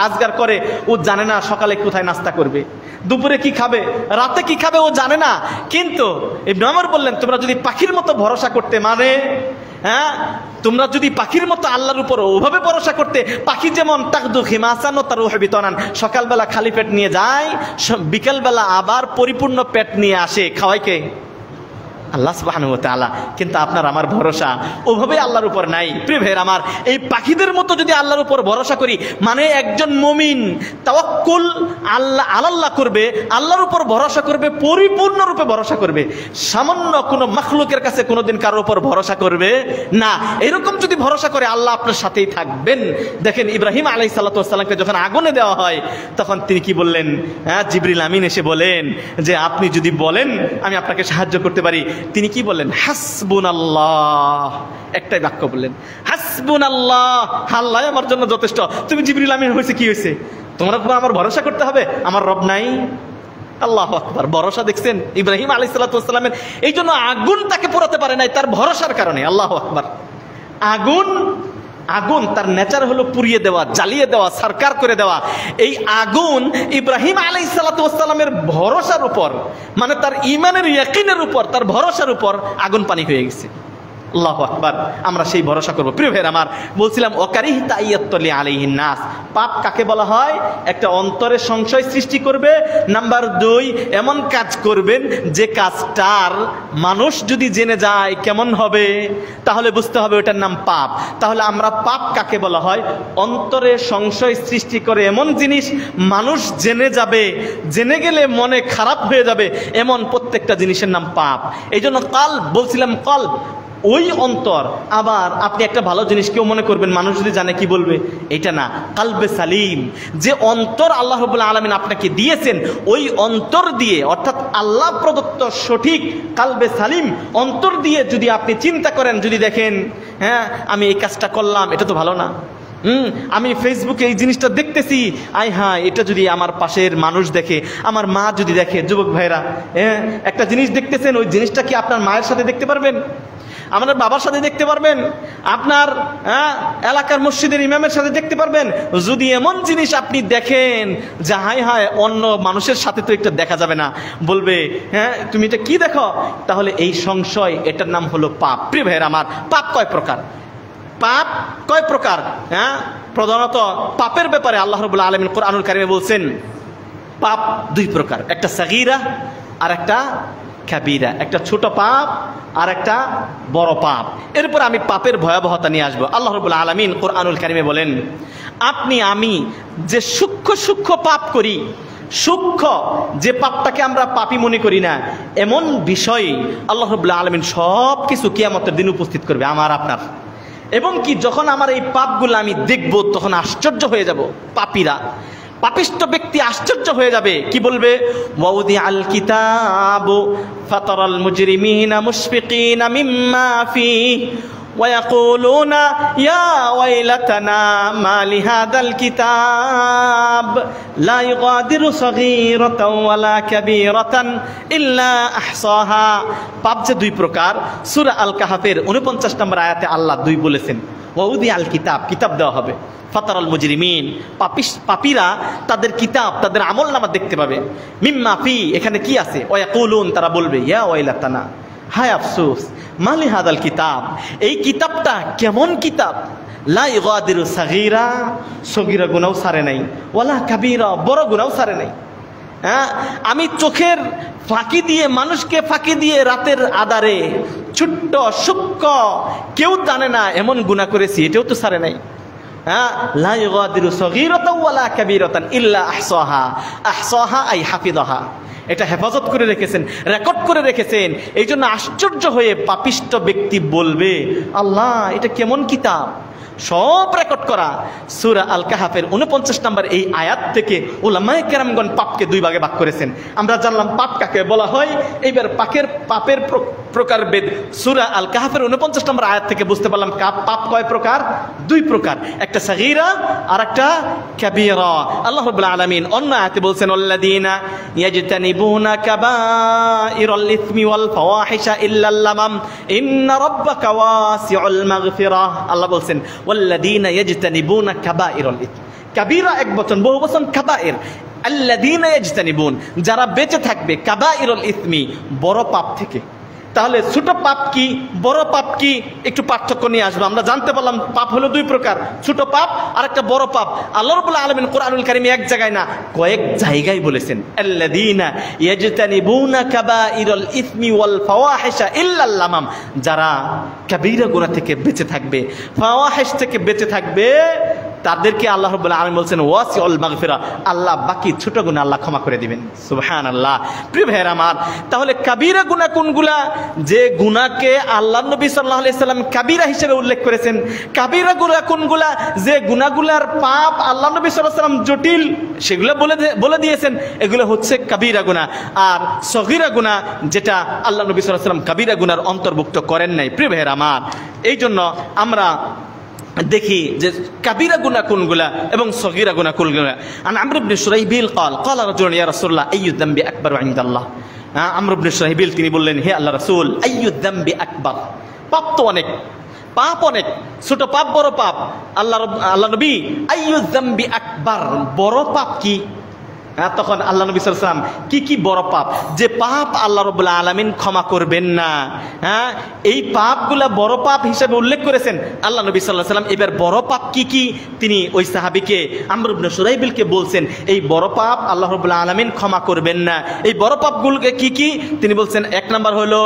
আজগার করে। ও জানে না সকালে কোথায় নাস্তা করবে, দুপুরে কি খাবে, রাতে কি খাবে, ও জানে না। কিন্তু ইবনে ওমর বললেন, তোমরা যদি পাখির মতো ভরসা করতে, মানে তোমরা যদি পাখির মতো আল্লাহর উপর ওভাবে ভরসা করতে, পাখি যেমন তাগদু খিমাসান ওয়া তারুহু বিতানান, সকালবেলা খালি পেট নিয়ে যায়, বিকালবেলা আবার পরিপূর্ণ পেট নিয়ে আসে, খাওয়ায় কে? আল্লাহ সুবহানাহু ওয়া তাআলা। কিন্তু আপনার আমার ভরসা ওভাবে আল্লাহর উপর নাই। প্রিয় ভাইয়ের আমার, এই পাখিদের মতো যদি আল্লাহর উপর ভরসা করি, মানে একজন মুমিন তাওয়াক্কুল আল্লাহ করবে, আল্লাহর উপর ভরসা করবে, পরিপূর্ণরূপে ভরসা করবে, সামান্য কোনো মাখলুকের কাছে কোনোদিন কারোর উপর ভরসা করবে না। এরকম যদি ভরসা করে, আল্লাহ আপনার সাথেই থাকবেন। দেখেন ইব্রাহিম আলাইহিস সালাতু ওয়াস সালামকে যখন আগুনে দেওয়া হয়, তখন তিনি কি বললেন? জিবরিল আমিন এসে বলেন যে আপনি যদি বলেন আমি আপনাকে সাহায্য করতে পারি। তিনি কি বললেন? হাসবুনাল্লাহ, একটাই বাক্য বললেন, হাসবুনাল্লাহ, আল্লাহ আমার জন্য যথেষ্ট। তুমি জিবরিল আমিন হয়েছে কি হয়েছে? তোমরা আমার ভরসা করতে হবে, আমার রব নাই। আল্লাহু আকবার। ভরসা দেখছেন ইব্রাহিম আলাইহিস সালাতু ওয়াস সালামের? এই জন্য আগুন তাকে পোড়াতে পারে নাই, তার ভরসার কারণে। আল্লাহু আকবার। আগুন তার নেচার হলো পুড়িয়ে দেওয়া, জ্বালিয়ে দেওয়া, সরকার করে দেওয়া। এই আগুন ইব্রাহিম আলাইহিস সালাতু ওয়াস সালামের ভরসার উপর, মানে তার ঈমানের ইয়াকিনের উপর, তার ভরসার উপর আগুন পানি হয়ে গেছে। আল্লাহু আকবার। আমরা সেই ভরসা করব। প্রিয় ভাইরা আমার, বলছিলাম ওয়াকারিহতা আইয়াতুলি আলাইহিন নাস, পাপ কাকে বলা হয়? একটা অন্তরে সংশয় সৃষ্টি করবে। নাম্বার 2, এমন কাজ করবেন যে কাজটার মানুষ যদি জেনে যায় কেমন হবে, তাহলে বুঝতে হবে ওটার নাম পাপ। তাহলে আমরা পাপ কাকে বলা হয়? অন্তরে সংশয় সৃষ্টি করে এমন জিনিস মানুষ জেনে যাবে, জেনে গেলে মনে খারাপ হয়ে যাবে, এমন প্রত্যেকটা জিনিসের নাম পাপ। এই জন্য কলব বলছিলাম, কলব ওই অন্তর। আবার আপনি একটা ভালো জিনিস কেউ মনে করবেন, মানুষ যদি জানে কি বলবে, এটা না। কালবে সালিম, যে অন্তর আল্লাহ রাব্বুল আলামিন আপনাকে দিয়েছেন, ওই অন্তর দিয়ে, অর্থাৎ আল্লাহ প্রদত্ত সঠিক কালবে সালিম অন্তর দিয়ে যদি আপনি চিন্তা করেন, যদি দেখেন আমি এই কাজটা করলাম, এটা তো ভালো না, আমি ফেসবুকে এই জিনিসটা দেখতেছি, এটা যদি আমার পাশের মানুষ দেখে, আমার মা যদি দেখে। যুবক ভাইরা, একটা জিনিস দেখতেছেন, ওই জিনিসটা কি আপনার মায়ের সাথে দেখতে পারবেন? আপনার বাবার সাথে দেখতে পারবেন? আপনার এলাকার মসজিদের ইমামের সাথে দেখতে পারবেন? যদি এমন জিনিস আপনি দেখেন যে অন্য মানুষের সাথে তো এটা দেখা যাবে না, বলবে তুমি এটা কি দেখো, তাহলে এই সংশয়, এটার নাম হলো পাপ। প্রিয় ভাইয়ের আমার, পাপ কয় প্রকার? পাপ কয় প্রকার? প্রধানত পাপের ব্যাপারে আল্লাহ রাব্বুল আলামিন কোরআনুল কারীমে বলছেন পাপ 2 প্রকার, একটা সাগীরা আর একটা কাবীরা, একটা ছোট পাপ আর একটা বড় পাপ। এরপর আমি পাপের ভয়াবহতা নিয়ে আসবো। আল্লাহ রাব্বুল আলামিন কোরআনুল কারীমে বলেন, আপনি আমি যে সূক্ষ্ম সূক্ষ্ম পাপ করি, সূক্ষ্ম যে পাপটাকে আমরা পাপী মনে করি না, এমন বিষয় আল্লাহ রাব্বুল আলামিন সব কিছু কিয়ামতের দিন উপস্থিত করবে আমার আপনার। এবং কি যখন আমার এই পাপগুলো আমি দেখব তখন আশ্চর্য হয়ে যাব। পাপীরা, পাপিষ্ঠ ব্যক্তি আশ্চর্য হয়ে যাবে, কি বলবে? ওয়াউদি আল কিতাব ফাতারাল মুজরিমিনা মুশফিকিনা মিম্মা ফিহি ويقولون يا ويلتنا ما لهذا الكتاب لا يغادر صغيرة ولا كبيرة إلا أحصاها। পাপ যে দুই প্রকার, সূরা আল কাহাফের 49 নম্বর আয়াতে আল্লাহ দুই বলেছেন। ওয়াউদি আল কিতাব, কিতাব দেওয়া হবে। ফাতারাল মুজরিমিন, পাপীরা তাদের কিতাব, তাদের আমলনামা দেখতে পাবে। মিম্মা ফি, এখানে কি আছে? ওয়ায়াকুলুন, তারা বলবে ইয়া ওয়াইলাতানা, হায় আফসোস, মালি হাদাল কিতাব, এই কিতাবটা কেমন কিতাব? লা ইগাদিরু সাগীরা, সগীরা গুনাহ সারে নাই, ওয়ালা কাবীরা, বড় গুনাহ সারে নাই। হ্যাঁ, আমি চোখের ফাঁকি দিয়ে, মানুষকে ফাঁকি দিয়ে রাতের আধারে ছোট্ট সূক্ষ্ম কেউ জানে না এমন গুনাহ করেছি, এটাও তো সারে নাই। হ্যাঁ, লা ইগাদিরু সাগীরাতাও ওয়ালা কাবীরাতান ইল্লা আহসাহা, আহসাহা আই হাফিজাহা, এটা হেফাজত করে রেখেছেন, রেকর্ড করে রেখেছেন। এই জন্য আশ্চর্য হয়ে পাপিষ্ঠ ব্যক্তি বলবে আল্লাহ এটা কেমন কিতাব, সব রেকর্ড করা। সূরা আল কাহাফের 49 নম্বর এই আয়াত থেকে উলামায়ে কেরামগণ পাপকে দুই ভাগে ভাগ করেছেন। আমরা জানলাম পাপ কাকে বলা হয়, এইবার পাপের প্রকারভেদ সূরা আল কাহাফের 49 নম্বর আয়াত থেকে বুঝতে পারলাম পাপ কয় প্রকার? দুই প্রকার, একটা সাগীরা আর একটা কাবীরা। আল্লাহ রাব্বুল আলামিন অন্য আয়াতে বলছেন আল্লাযীনা ইয়াজতানিবুনা কাবাইরাল ইসমি ওয়াল ফাওয়াহিশা ইল্লাল লামাম ইন্না রাব্বাকা ওয়াসিউল মাগফিরাহ। আল্লাহ বলছেন ওয়াল্লাযীনা ইয়াজতানিবুনা কাবাইরাল ইসম, কাবীরা এক বচন, বহু বচন কাবাইর। আল্লাযীনা ইয়াজতানিবুন, যারা বেঁচে থাকবে, কাবাইরাল ইসমি, বড় পাপ থেকে। তাহলে ছোট পাপ কি, বড় পাপ কি, একটু পার্থক্য নিয়ে আসবো। আমরা জানতে পারলাম পাপ হলো দুই প্রকার, ছোট পাপ আর একটা বড় পাপ। আল্লাহ রাব্বুল আলামিন কোরআনুল কারীমে এক জায়গায় না, কয়েক জায়গায় বলেছেন আল্লাযীনা ইয়াজতানিবুনা কাবাইরাল ইসমি ওয়াল ফাওয়াহিশা ইল্লাল লামাম, যারা কাবীরা গুনাহ থেকে বেঁচে থাকবে, ফাওয়াহিশ থেকে বেঁচে থাকবে, তাদেরকে আল্লাহ রাব্বুল আলামিন বলছেন ওয়াসিউল মাগফিরা, আল্লাহ বাকি ছোট গুনাহ আল্লাহ ক্ষমা করে দিবেন। সুবহানাল্লাহ। প্রিয় ভাইয়েরা আমার, তাহলে কাবীরা গুনাহ কোনগুলা? যে গুনাহকে আল্লাহ নবী সাল্লাল্লাহু আলাইহি সাল্লাম কাবীরা হিসেবে উল্লেখ করেছেন। কাবীরা গুনাহ কোনগুলা? যে গুনাহগুলার পাপ আল্লাহ নবী সাল্লাল্লাহু আলাইহি সাল্লাম জটিল, সেগুলো বলে দিয়েছেন, এগুলো হচ্ছে কাবীরা গুনাহ। আর সগীরা গুনাহ যেটা আল্লাহ নবী সাল্লাল্লাহু আলাইহি সাল্লাম কাবীরা গুনাহর অন্তর্ভুক্ত করেন নাই। প্রিয় ভাইয়েরা আমার, এই জন্য আমরা দেখি যে কাবীরা গুনাহ কোনগুলা এবং সগীরা গুনাহ কোনগুলা। আন আমর ইবনে শুরাইবিল قال قال رجل يا رسول الله اي الذنب اكبر عند الله। আমর ইবনে শুরাইবিল তিনি বললেন, হে আল্লাহ রাসূল, আইয়ু যামবি আকবার, পাপ তো অনেক, পাপ অনেক, ছোট পাপ বড় পাপ। আল্লাহ নবী আইয়ু যামবি আকবার, বড় পাপ কি? তখন আল্লাহ নবী সাল্লাল্লাহু আলাইহি ওয়াসাল্লাম কি কি বড় পাপ, যে পাপ আল্লাহ রাব্বুল আলামিন ক্ষমা করবেন না, হ্যাঁ, এই পাপগুলা বড় পাপ হিসেবে উল্লেখ করেছেন আল্লাহ নবী সাল্লাল্লাহু আলাইহি ওয়াসাল্লাম। এবার বড় পাপ কি কি তিনি ওই সাহাবীকে আমর ইবনে শুরাইবিলকে বলছেন, এই বড় পাপ আল্লাহ রাব্বুল আলামিন ক্ষমা করবেন না। এই বড় পাপগুলোকে কি কি তিনি বলছেন? এক নাম্বার হলো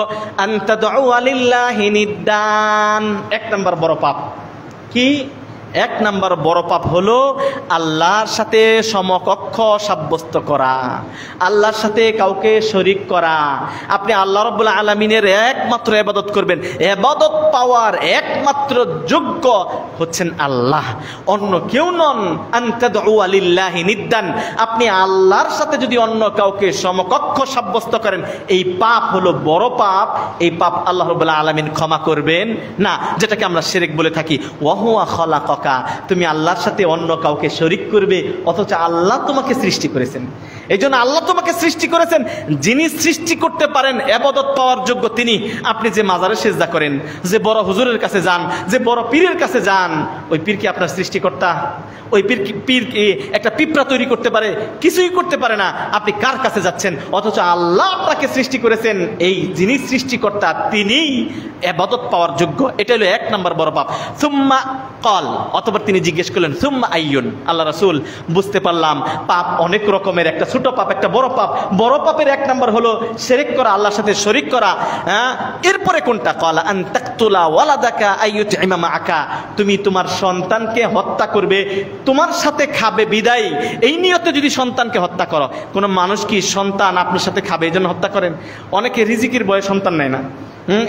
আনতাদউ লিল্লাহি নিদ্দান, এক নাম্বার বড় পাপ কি? এক নাম্বার বড় পাপ হলো আল্লাহর সাথে সমকক্ষ সাব্যস্ত করা, আল্লাহর সাথে কাউকে শরীক করা। আপনি আল্লাহ রাব্বুল আলামিনের একমাত্র ইবাদত করবেন, ইবাদত পাওয়ার একমাত্র যোগ্য হচ্ছেন আল্লাহ, অন্য কেউ নন। আনতাদউ লিল্লাহি নিদ্দান, আপনি আল্লাহর সাথে যদি অন্য কাউকে সমকক্ষ সাব্যস্ত করেন, এই পাপ হলো বড় পাপ। এই পাপ আল্লাহ রাব্বুল আলামিন ক্ষমা করবেন না, যেটাকে আমরা শিরক বলে থাকি। ওয়া হুয়া খালাকাকা, তুমি আল্লাহর সাথে অন্য কাউকে শরীক করবে, অথচ আল্লাহ তোমাকে সৃষ্টি করেছেন। এই জন্য আল্লাহ তোমাকে সৃষ্টি করেছেন, যিনি সৃষ্টি করতে পারেন, ইবাদত পাওয়ার যোগ্য তিনি। আপনি যে মাজারে সিজদা করেন, যে বড় হুজুরের কাছে যান, যে বড় পীরের কাছে যান, ওই পীর কি আপনার সৃষ্টিকর্তা? ওই পীর কি একটা পিঁপড়া তৈরি করতে পারে? কিছুই করতে পারে না। আপনি কার কাছে যাচ্ছেন? অথচ আল্লাহ আপনাকে সৃষ্টি করেছেন, এই যিনি সৃষ্টিকর্তা তিনিই ইবাদত পাওয়ার যোগ্য। এটা হলো এক নম্বর বড় পাপ। সুম্মা ক্বাল, অতঃপর তিনি জিজ্ঞেস করলেন সুম্মা আইয়ুন, আল্লাহ রাসূল বুঝতে পারলাম পাপ অনেক রকমের, একটা ছোট ছোট পাপ, একটা বড় পাপ। বড় পাপের এক নাম্বার হলো শিরক করা, আল্লাহর সাথে শরীক করা। এরপরে কোনটা? ক্বালা আন তাকতুলা ওয়ালাদাকা আইয়ুতইমা মাআকা, তুমি তোমার সন্তানকে হত্যা করবে, তোমার সাথে খাবে বিদায়, এই নিয়তে যদি সন্তানকে হত্যা করো। কোনো মানুষ কি সন্তান আপনার সাথে খাবে এই জন্য হত্যা করেন? অনেকে রিজিকের ভয়ে সন্তান নেয় না।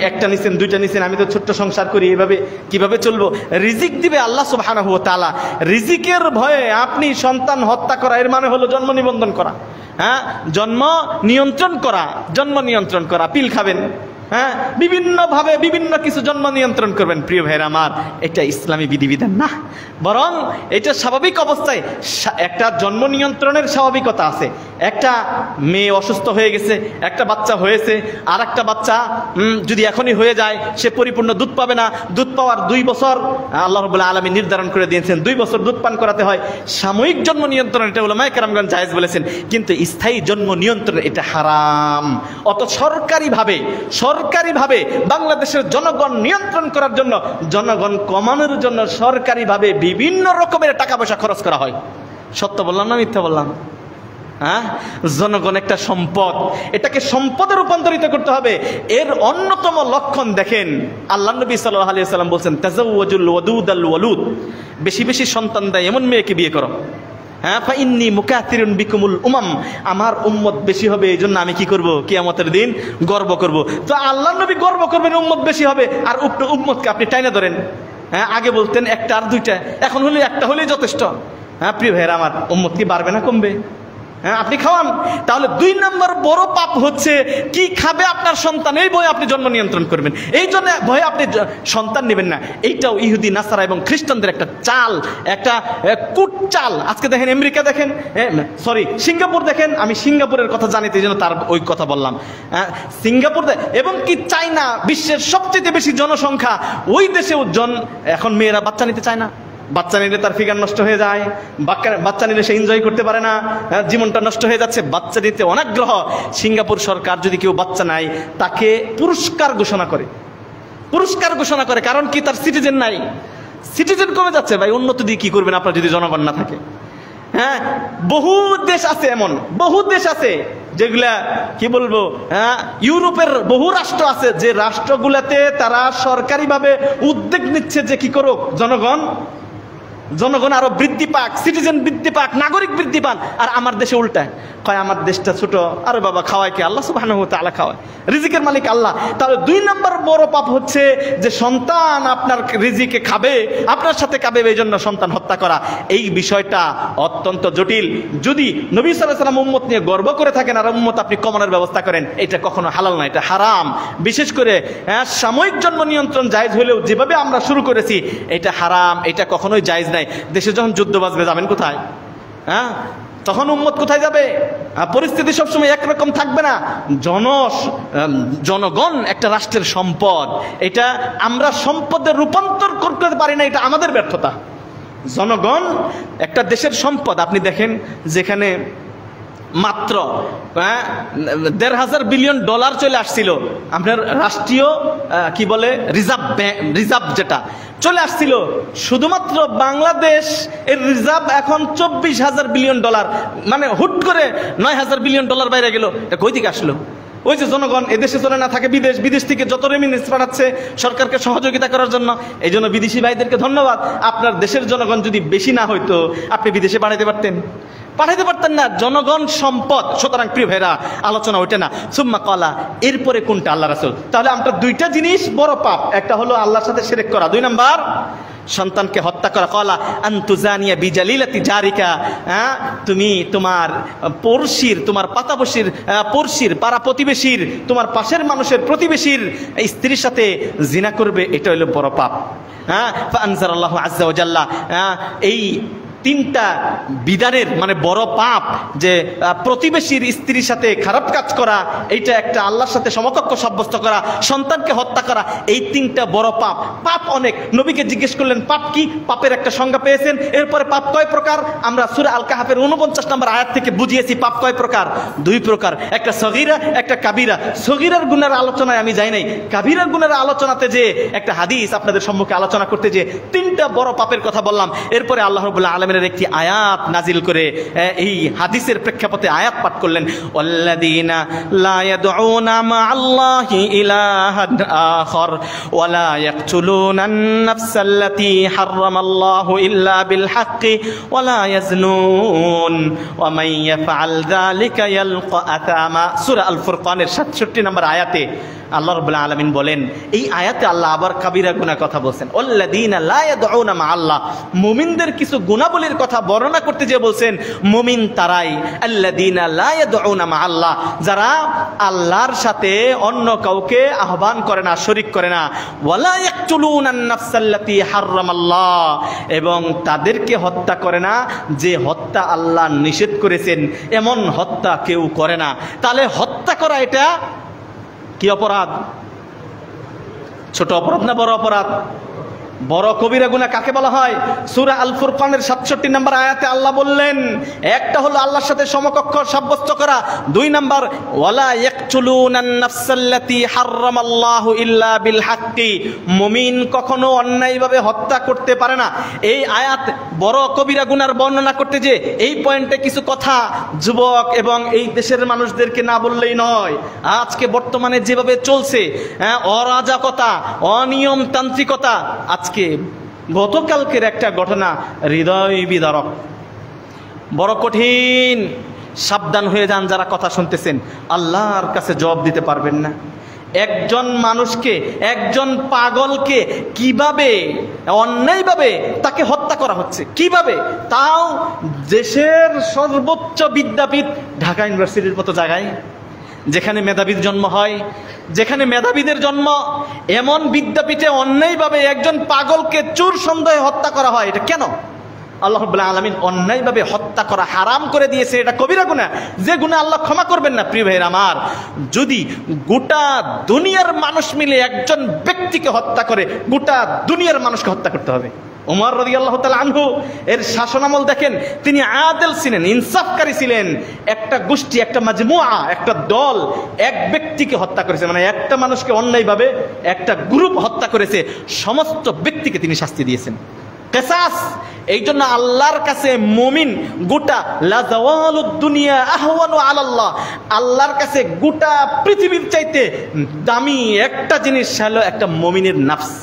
একটা নিছেন, দুইটা নিছেন, আমি তো ছোট্ট সংসার করি, এভাবে কিভাবে চলবো? রিজিক দিবে আল্লাহ সুবহানাহু ওয়া তাআলা। রিজিকের ভয়ে আপনি সন্তান হত্যা করা, এর মানে হলো জন্ম নিবন্ধন করা, জন্ম নিয়ন্ত্রণ করা, জন্ম নিয়ন্ত্রণ করা। পিল খাবেন, বিভিন্নভাবে বিভিন্ন কিছু জন্ম নিয়ন্ত্রণ করবেন। প্রিয় ভাইরা আমার, এটা ইসলামী বিধিবিধান না, বরং এটা স্বাভাবিক অবস্থায় একটা জন্ম নিয়ন্ত্রণের স্বাভাবিকতা আছে। একটা মেয়ে অসুস্থ হয়ে গেছে, একটা বাচ্চা হয়েছে, আর একটা বাচ্চা যদি এখনই হয়ে যায়, সে পরিপূর্ণ দুধ পাবে না। দুধ পাওয়ার 2 বছর আল্লাহ রাব্বুল আলামিন নির্ধারণ করে দিয়েছেন, 2 বছর দুধ পান করাতে হয়। সাময়িক জন্ম নিয়ন্ত্রণ এটা উলামায়ে কেরামগণ জায়েজ বলেছেন, কিন্তু স্থায়ী জন্ম নিয়ন্ত্রণ এটা হারাম। অত সরকারিভাবে বাংলাদেশের জনগণ নিয়ন্ত্রণ করার জন্য, জনগণ কমানোর জন্য সরকারিভাবে বিভিন্ন রকমের টাকা পয়সা খরচ করা হয়। সত্য বললাম না মিথ্যা বললাম? জনগণ একটা সম্পদ, এটাকে সম্পদে রূপান্তরিত করতে হবে। এর অন্যতম লক্ষণ দেখেন, আল্লাহ নবী সাল্লাল্লাহু আলাইহি ওয়াসাল্লাম বলছেন, তাজাওয়াজুল ওয়াদুদাল ওয়ালুদ, বেশি বেশি সন্তান দেয় এমন মেয়েকে বিয়ে করো। ফাইন্নী মুকাথিরুন বিকুমুল উমাম, আমার উম্মত বেশি হবে, এই জন্য আমি কি করব? কিয়ামতের দিন গর্ব করব। তো আল্লাহ নবী গর্ব করবেন উম্মত বেশি হবে, আর উম্মতকে আপনি টাইনা ধরেন। আগে বলতেন একটা আর দুইটা, এখন হলে একটা হলেই যথেষ্ট। প্রিয় ভাইয়েরা আমার, উম্মত কি বাড়বে না কমবে? আপনি খাওয়ান। তাহলে 2 নম্বর বড় পাপ হচ্ছে কি খাবে আপনার সন্তান, এই ভয়ে আপনি জন্ম নিয়ন্ত্রণ করবেন, এই জন্য ভয়ে আপনি সন্তান নেবেন না। এইটাও ইহুদি, নাসারা এবং খ্রিস্টানদের একটা চাল, একটা কুট চাল। আজকে দেখেন আমেরিকা দেখেন, সিঙ্গাপুর দেখেন, আমি সিঙ্গাপুরের কথা জানি এই জন্য তার ওই কথা বললাম। সিঙ্গাপুর এবং কি চায়না, বিশ্বের সবচেয়ে বেশি জনসংখ্যা, ওই দেশেও এখন মেয়েরা বাচ্চা নিতে চায় না। বাচ্চা নিলে তার ফিগার নষ্ট হয়ে যায়, বাচ্চা নিলে সে এনজয় করতে পারে না, জীবনটা নষ্ট হয়ে যাচ্ছে। বাচ্চা নিতে অনাগ্রহ। সিঙ্গাপুর সরকার যদি কেউ বাচ্চা নেয়, তাকে পুরস্কার ঘোষণা করে। কারণ কি? তার সিটিজেন নাই, সিটিজেন কমে যাচ্ছে। ভাই, উন্নতি দিয়ে কি করবেন আপনার যদি জনগণ না থাকে? বহু দেশ আছে, এমন বহু দেশ আছে যেগুলা কি বলবো, ইউরোপের বহু রাষ্ট্র আছে যে রাষ্ট্রগুলাতে তারা সরকারিভাবে উদ্যোগ নিচ্ছে যে কি করুক, জনগণ আরো বৃদ্ধি পাক, সিটিজেন বৃদ্ধি পাক, নাগরিক বৃদ্ধি পান। আর আমার দেশে উল্টায়, কয় আমার দেশটা ছোট, আরে বাবা খাওয়ায় কে? আল্লাহ সুবহানাহু ওয়া তাআলা খাওয়ায়, রিজিকের মালিক আল্লাহ। তাহলে 2 নম্বর বড় পাপ হচ্ছে যে সন্তান আপনার রিজিকে খাবে, আপনার সাথে খাবে, এই জন্য সন্তান হত্যা করা। এই বিষয়টা অত্যন্ত জটিল। যদি নবী সাল্লাল্লাহু আলাইহি ওয়াসাল্লাম উম্মত নিয়ে গর্ব করে থাকেন আর উম্মত আপনি কমানোর ব্যবস্থা করেন, এটা কখনো হালাল না, এটা হারাম। বিশেষ করে সাময়িক জন্ম নিয়ন্ত্রণ জায়েজ হলেও যেভাবে আমরা শুরু করেছি এটা হারাম, এটা কখনোই জায়েজ নাই। দেশে যখন যুদ্ধ বাজবে যাবেন কোথায়? তখন উম্মত কোথায় যাবে? পরিস্থিতি সবসময় একরকম থাকবে না। জনগণ একটা রাষ্ট্রের সম্পদ, এটা আমরা সম্পদের রূপান্তর করতে পারি না, এটা আমাদের ব্যর্থতা। জনগণ একটা দেশের সম্পদ। আপনি দেখেন যেখানে মাত্র $1,500 বিলিয়ন চলে আসছিল, আপনার রাষ্ট্রীয় কি বলে রিজার্ভ যেটা চলে আসছিল, শুধুমাত্র বাংলাদেশ এর রিজার্ভ এখন $24,000 বিলিয়ন, মানে হুট করে $9,000 বিলিয়ন বাইরে গেল। এটা কই থেকে আসলো? ওই যে জনগণ এদেশে চলে না থাকে, বিদেশ থেকে যত রেমিটেন্স পাঠাচ্ছে সরকারকে সহযোগিতা করার জন্য। এই জন্য বিদেশি ভাইদেরকে ধন্যবাদ। আপনার দেশের জনগণ যদি বেশি না হইতো, আপনি বিদেশে পাঠাতে পারতেন না। জনগণ সম্পদ। সুতরাং প্রিয় ভাইরা, আলোচনা ওইটা না। সুম্মা ক্বালা, এরপরে কোনটা? আল্লাহ রাসূল। তাহলে আমরা 2টা জিনিস বড় পাপ, একটা হলো আল্লাহর সাথে শিরক করা, 2 নাম্বার সন্তানকে হত্যা করা। ক্বালা আনতুজানিয়া বিজালিলাতি জারিকা, তুমি তোমার পড়শির, তোমার পাতাবশীর, পড়শির, পাড়া প্রতিবেশীর, তোমার পাশের মানুষের, প্রতিবেশীর স্ত্রীর সাথে জিনা করবে, এটা হলো বড় পাপ। ফাআনজারাল্লাহু আযজা ওয়া জাল্লা, এই 3টা বিধানের মানে বড় পাপ, যে প্রতিবেশীর স্ত্রীর সাথে খারাপ কাজ করা, এইটা একটা আল্লাহর সাথে সমকক্ষ সাব্যস্ত করা, সন্তানকে হত্যা করা, এই 3টা বড় পাপ। পাপ অনেক। নবীকে জিজ্ঞেস করলেন পাপ কি? পাপের একটা সংজ্ঞা পেয়েছেন। এরপরে পাপ কয় প্রকার? আমরা সূরা আল কাহাফের 49 নম্বর আয়াত থেকে বুঝিয়েছি পাপ কয় প্রকার। 2 প্রকার, একটা সগীরা, একটা কাবিরা। সগীরার গুনার আলোচনায় আমি যাই নাই, কাবিরার গুনার আলোচনাতে যে একটা হাদিস আপনাদের সম্মুখে আলোচনা করতে যে 3টা বড় পাপের কথা বললাম। এরপরে আল্লাহ রাব্বুল আলামিন আলামিনের একটি আয়াত নাজিল করে এই হাদিসের প্রেক্ষাপটে আয়াত পাঠ করলেন, ওয়াল্লাযীনা লা ইয়াদউনা মা'আল্লাহি ইলাহান আখার ওয়া লা ইয়াকতুলুনান নাফসাল্লাতী হারামাল্লাহু ইল্লা বিল হাক্কি ওয়া লা ইয়াজনুন ওয়া মান ইয়াফআল যালিকা ইয়ালকা আতামা। সূরা আল ফুরকানের 67 নম্বর আয়াতে আল্লাহ রাব্বুল আলামিন বলেন, এই আয়াতে আল্লাহ আবার কাবিরা গুনাহ কথা বলছেন, ওয়াল্লাযীনা লা ইয়াদউনা মা'আল্লাহ, মুমিনদের কিছু গুনাহবলীর কথা বর্ণনা করতে যে বলছেন মুমিন তারাই, আল্লাযীনা লা ইয়াদউনা মা'আল্লাহ, যারা আল্লাহর সাথে অন্য কাউকে আহ্বান করে না, শরীক করে না, ওয়ালা ইয়াকতুলুনান নাফসাল্লাতী হারামাল্লাহ, এবং তাদেরকে হত্যা করে না যে হত্যা আল্লাহ নিষেধ করেছেন, এমন হত্যা কেউ করে না। তাহলে হত্যা করা এটা কি অপরাধ? ছোট অপরাধ না বড় অপরাধ? বড় কবিরা গুনাহ কাকে বলা হয়? সূরা আল ফুরকানের 67 নম্বর আয়াতে আল্লাহ বললেন, একটা হলো আল্লাহর সাথে সমকক্ষ সাব্যস্ত করা, 2 নম্বর ওয়ালা ইয়াকতুলুনান নাফসাল্লাতী হারামাল্লাহু ইল্লা বিল হাক্কি, মুমিন কখনো অন্যায়ভাবে হত্যা করতে পারে না। এই আয়াত বড় কবিরা গুনার বর্ণনা করতে যে এই পয়েন্টে কিছু কথা যুবক এবং এই দেশের মানুষদেরকে না বললেই নয়। আজকে বর্তমানে যেভাবে চলছে অরাজকতা, অনিয়মতান্ত্রিকতা, আজকে গতকালকের একটা ঘটনা হৃদয় বিদারক, বড় কঠিন। সাবধান হয়ে যান যারা কথা শুনতেছেন, আল্লাহর কাছে জবাব দিতে পারবেন না। একজন মানুষকে, একজন পাগলকে কিভাবে অন্যায়ভাবে তাকে হত্যা করা হচ্ছে, কিভাবে, তাও দেশের সর্বোচ্চ বিদ্যাপীঠ ঢাকা ইউনিভার্সিটির মতো জায়গায়, যেখানে মেধাবীর জন্ম হয়, যেখানে মেধাবীদের জন্ম, এমন বিদ্যাপীঠে অন্যায়ভাবে একজন পাগলকে চোর সন্দেহে হত্যা করা হয়। এটা কেন? আল্লাহ রাব্বুল আলামিন অন্যায়ভাবে হত্যা করা হারাম করে দিয়েছে। এটা কবিরা গুনাহ, যে গুনাহ আল্লাহ ক্ষমা করবেন না। প্রিয় ভাইয়ের আমার, যদি গোটা দুনিয়ার মানুষ মিলে একজন ব্যক্তিকে হত্যা করে, গোটা দুনিয়ার মানুষকে হত্যা করতে হবে। ওমর রাদিয়াল্লাহু তাআলা আনহু এর শাসনামল দেখেন, তিনি আদেল ছিলেন, ইনসাফকারী ছিলেন। একটা গোষ্ঠী, একটা মাজমুআ, একটা দল এক ব্যক্তিকে হত্যা করেছে, মানে একটা মানুষকে অন্যায়ভাবে একটা গ্রুপ হত্যা করেছে, সমস্ত ব্যক্তিকে তিনি শাস্তি দিয়েছেন, কিসাস। এই জন্য আল্লাহর কাছে মুমিন গোটা লা জাওয়ালুদ দুনিয়া আহওয়ানু আলাল্লাহ, আল্লাহর কাছে গোটা পৃথিবীর চাইতে দামি একটা জিনিস হলো একটা মুমিনের নাফস,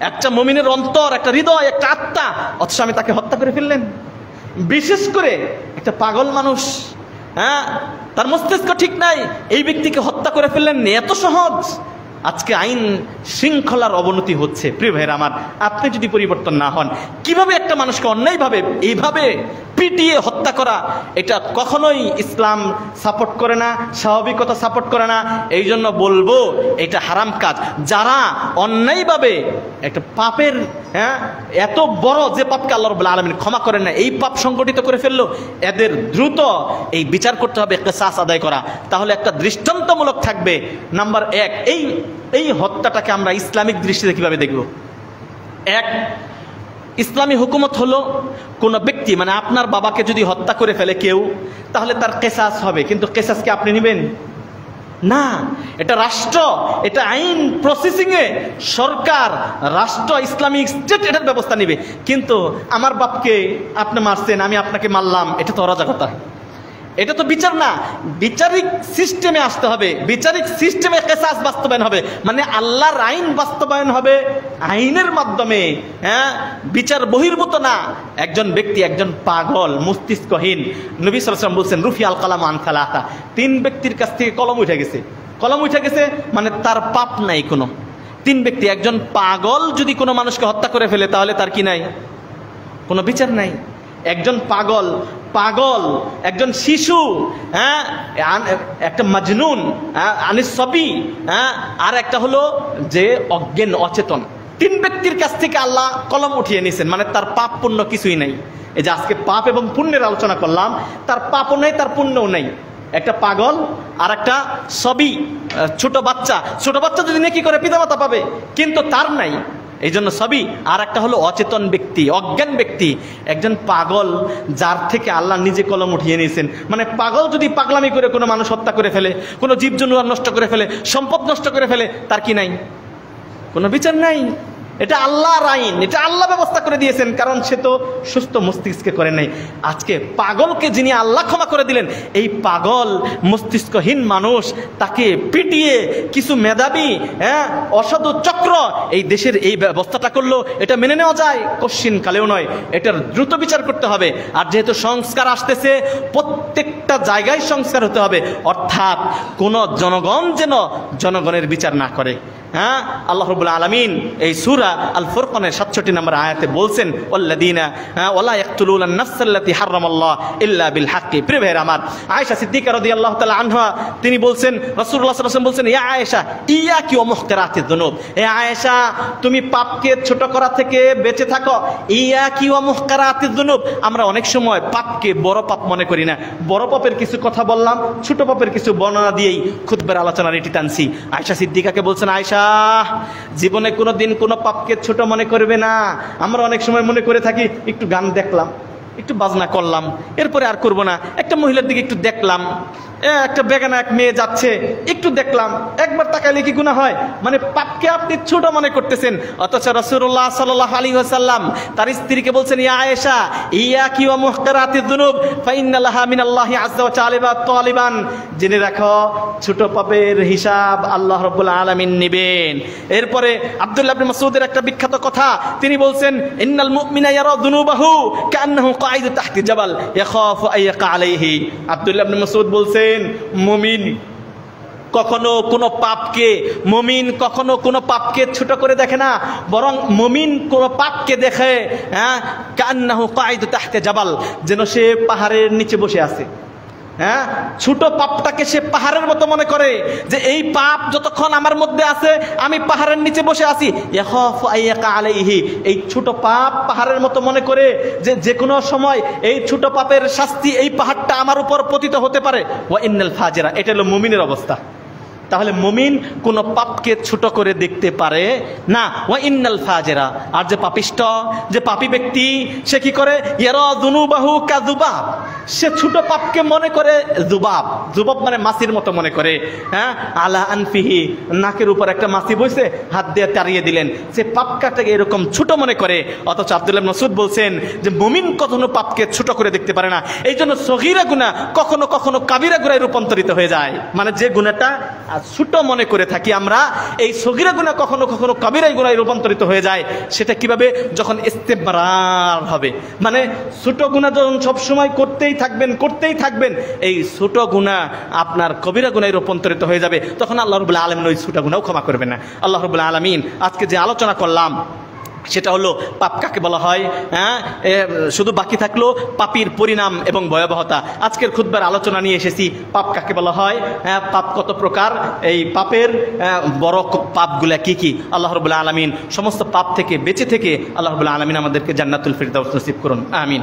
একটা মুমিনের অন্তর, একটা হৃদয়, একটা আত্মা। অথচ আমি তাকে হত্যা করে ফেললেন। বিশেষ করে একটা পাগল মানুষ, তার মস্তিষ্ক ঠিক নাই, এই ব্যক্তিকে হত্যা করে ফেললেন, এত সহজ। আজকে আইন শৃঙ্খলার অবনতি হচ্ছে। প্রিয় ভাইয়েরা আমার, আপনি যদি পরিবর্তন না হন, কিভাবে একটা মানুষকে অন্যায়ভাবে এইভাবে পিটিয়ে হত্যা করা, এটা কখনোই ইসলাম সাপোর্ট করে না, স্বাভাবিকতা সাপোর্ট করে না। এই জন্য বলবো এটা হারাম কাজ। যারা অন্যায়ভাবে একটা পাপের, এত বড় যে পাপকে আল্লাহ রাব্বুল আলামিন ক্ষমা করেন না, এই পাপ সংগঠিত করে ফেললো, এদের দ্রুত এই বিচার করতে হবে, কিসাস আদায় করা। তাহলে একটা দৃষ্টান্তমূলক থাকবে। নাম্বার 1, এই হত্যাটাকে আমরা ইসলামিক দৃষ্টিতে কিভাবে দেখব? এক, ইসলামী হুকুমত হলো কোন ব্যক্তি, মানে আপনার বাবাকে যদি হত্যা করে ফেলে কেউ, তাহলে তার কিসাস হবে। কিন্তু কিসাসকে আপনি নেবেন না, এটা রাষ্ট্র, এটা আইন প্রসেসিং এ সরকার, রাষ্ট্র, ইসলামিক স্টেট এটার ব্যবস্থা নেবে। কিন্তু আমার বাপকে আপনি মারছেন, আমি আপনাকে মারলাম, এটা তো অরাজকতা, এটা তো বিচার না। বিচারিক সিস্টেমে আসতে হবে, বিচারিক সিস্টেমে কিসাস বাস্তবায়ন হবে, মানে আল্লাহর আইন বাস্তবায়ন হবে আইনের মাধ্যমে, বিচার বহির্ভূত না। একজন ব্যক্তি, একজন পাগল, মস্তিষ্কহীন, নবী সাল্লাল্লাহু আলাইহি ওয়াসাল্লাম বলছেন রুফিয়াল কালাম আন সালাসা, 3 ব্যক্তির কাছ থেকে কলম উঠে গেছে। কলম উঠে গেছে মানে তার পাপ নাই কোনো। 3 ব্যক্তি, একজন পাগল যদি কোনো মানুষকে হত্যা করে ফেলে, তাহলে তার কি নাই? কোনো বিচার নাই। একজন পাগল, একজন শিশু, একটা মাজনুন, আনিস সবি, আর একটা হলো যে অজ্ঞান, অচেতন। 3 ব্যক্তির কাছ থেকে আল্লাহ কলম উঠিয়ে নিয়েছেন, মানে তার পাপ পুণ্য কিছুই নাই। এই যে আজকে পাপ এবং পুণ্যের আলোচনা করলাম, তার পাপও নেই, তার পুণ্যও নেই। একটা পাগল আর একটা সবি, ছোট বাচ্চা যদি নেকি করে পিতামাতা পাবে, কিন্তু তার নাই, এই জন্য সবই। আর একটা হলো অচেতন ব্যক্তি, অজ্ঞান ব্যক্তি। একজন পাগল, যার থেকে আল্লাহ নিজে কলম উঠিয়ে নিয়েছেন। মানে পাগল যদি পাগলামি করে কোনো মানুষ হত্যা করে ফেলে, কোনো জীবজন্তু নষ্ট করে ফেলে, সম্পদ নষ্ট করে ফেলে, তার কি নাই? কোনো বিচার নাই। এটা আল্লাহর আইন, এটা আল্লাহ ব্যবস্থা করে দিয়েছেন, কারণ সে তো সুস্থ মস্তিষ্কে করে নাই। আজকে পাগলকে যিনি আল্লাহ ক্ষমা করে দিলেন, এই পাগল মস্তিষ্কহীন মানুষ তাকে পিটিয়ে কিছু মেধাবী অসাধু চক্র এই দেশের এই ব্যবস্থাটা করলো, এটা মেনে নেওয়া যায়? কশ্চিন কালেও নয়, এটার দ্রুত বিচার করতে হবে। আর যেহেতু সংস্কার আসতেছে, প্রত্যেকটা জায়গায় সংস্কার হতে হবে, অর্থাৎ কোন জনগণ যেন জনগণের বিচার না করে। আল্লাহ রাব্বুল আলামিন এই সূরা আল ফুরকানের 67 নম্বর আয়াতে বলছেন, ওয়াল্লাযীনা ওয়ালা ইয়াকতুলুনান নাফসাল্লাতী হারামাল্লাহ ইল্লা বিল হাক্কি। প্রিয় ভাইরা আমার, আয়েশা সিদ্দিকা রাদিয়াল্লাহু তাআলা আনহা তিনি বলছেন, রাসূলুল্লাহ সাল্লাল্লাহু আলাইহি ওয়াসাল্লাম বলছেন, ইয়া আয়েশা ইয়াকি ওয়া মুহকারাতিয যুনুব, হে আয়েশা তুমি পাপকে ছোট করা থেকে বেঁচে থাকো। ইয়াকি ওয়া মুহকারাতিয যুনুব, আমরা অনেক সময় পাপকে বড় পাপ মনে করি না। বড় পাপের কিছু কথা বললাম, ছোট পাপের কিছু বর্ণনা দিয়েই খুতবার আলোচনার এটি টানছি। আয়েশা সিদ্দিকাকে বলছেন, আয়েশা জীবনে কোনো দিন কোনো পাপকে ছোট মনে করবে না। আমরা অনেক সময় মনে করে থাকি, একটু গান দেখলাম, একটু বাজনা করলাম, এরপরে আর করবো না। একটা মহিলার দিকে একটু দেখলাম, একটা বেগানা এক মেয়ে যাচ্ছে, একটু দেখলাম, একবার তাকাইলে কি গুনাহ হয়? মানে পাপকে আপনি ছোট মনে করতেছেন। অথচ রাসূলুল্লাহ সাল্লাল্লাহু আলাইহি ওয়াসাল্লাম তার স্ত্রীকে বলছেন, ইয়া আয়েশা ইয়াকি ওয়া মুহকারাতিয যুনুব ফাইন্না লাহা মিনাল্লাহি আযজা ওয়া জালা তালিবান, জেনে রাখো ছোট পাপের হিসাব আল্লাহ রাব্বুল আলামিন নেবেন। এরপরে আব্দুল্লাহ ইবনে মাসউদের একটা বিখ্যাত কথা, তিনি বলছেন, ইন্নাল মুমিনা ইয়ারা যুনুবাহু কান্নাহু কাঈদু তাহতি জাবাল ইয়াখাফু আইয়াকা আলাইহি। আব্দুল্লাহ ইবনে মাসউদ বলছেন, মুমিন কখনো কোনো পাপকে ছোট করে দেখে না, বরং মুমিন কোনো পাপকে দেখে কান্নাহু কাঈদু তাহতি জাবাল, যেন সে পাহাড়ের নিচে বসে আছে। ছোট পাপটাকে সে পাহাড়ের মতো মনে করে, যে এই পাপ যতক্ষণ আমার মধ্যে আছে আমি পাহাড়ের নিচে বসে আছি। ইয়াখাফু আইয়াকা আলাইহি, এই ছোট পাপ পাহাড়ের মতো মনে করে যে কোনো সময় এই ছোট পাপের শাস্তি এই পাহাড়টা আমার উপর পতিত হতে পারে। ওয়া ইন্নাল ফাজিরা, এটা হলো মুমিনের অবস্থা। তাহলে মুমিন কোন পাপকে ছোট করে দেখতে পারে না। ওয়া ইন্নাল ফাজিরা, আর যে পাপিষ্ট, যে পাপী ব্যক্তি, সে কি করে? ইয়ারা যুনুবাহু কাযুবাব, সে ছোট পাপকে মনে করে যুবাব, যুবাব মানে মাছির মতো মনে করে। আলা আনফিহি, নাকের উপর একটা মাছি বসে হাত দিয়ে তাড়িয়ে দিলেন, সে পাপটাকে এরকম ছোট মনে করে। অথচ আব্দুল্লাহ ইবনে মাসউদ বলছেন যে মুমিন কখনো পাপকে ছোট করে দেখতে পারে না। এই জন্য সগীরা গুনাহ কখনো কখনো কাবিরা গুনাহে রূপান্তরিত হয়ে যায়। মানে যে গুনাহটা ছোট মনে করে থাকি আমরা, এই সগীরা গুনাহ কখনো কখনো কাবিরা গুনাহে রূপান্তরিত হয়ে যায়। সেটা কিভাবে? যখন ইস্তেমরার হবে, মানে ছোট গুনাহ যখন সবসময় করতেই থাকবেন, এই ছোট গুনাহ আপনার কবিরা গুনাহে রূপান্তরিত হয়ে যাবে, তখন আল্লাহ রাব্বুল আলামিন ওই ছোট গুনাহও ক্ষমা করবে না। আল্লাহ রাব্বুল আলামিন আজকে যে আলোচনা করলাম সেটা হলো পাপ কাকে বলা হয়। শুধু বাকি থাকলো পাপীর পরিণাম এবং ভয়াবহতা। আজকের খুতবার আলোচনা নিয়ে এসেছি পাপ কাকে বলা হয়, পাপ কত প্রকার, এই পাপের বড় পাপগুলা কি কি। আল্লাহ রাব্বুল আলামিন সমস্ত পাপ থেকে বেঁচে থেকে আল্লাহ রাব্বুল আলামিন আমাদেরকে জান্নাতুল ফিরদাউস নসিব করুন, আমিন।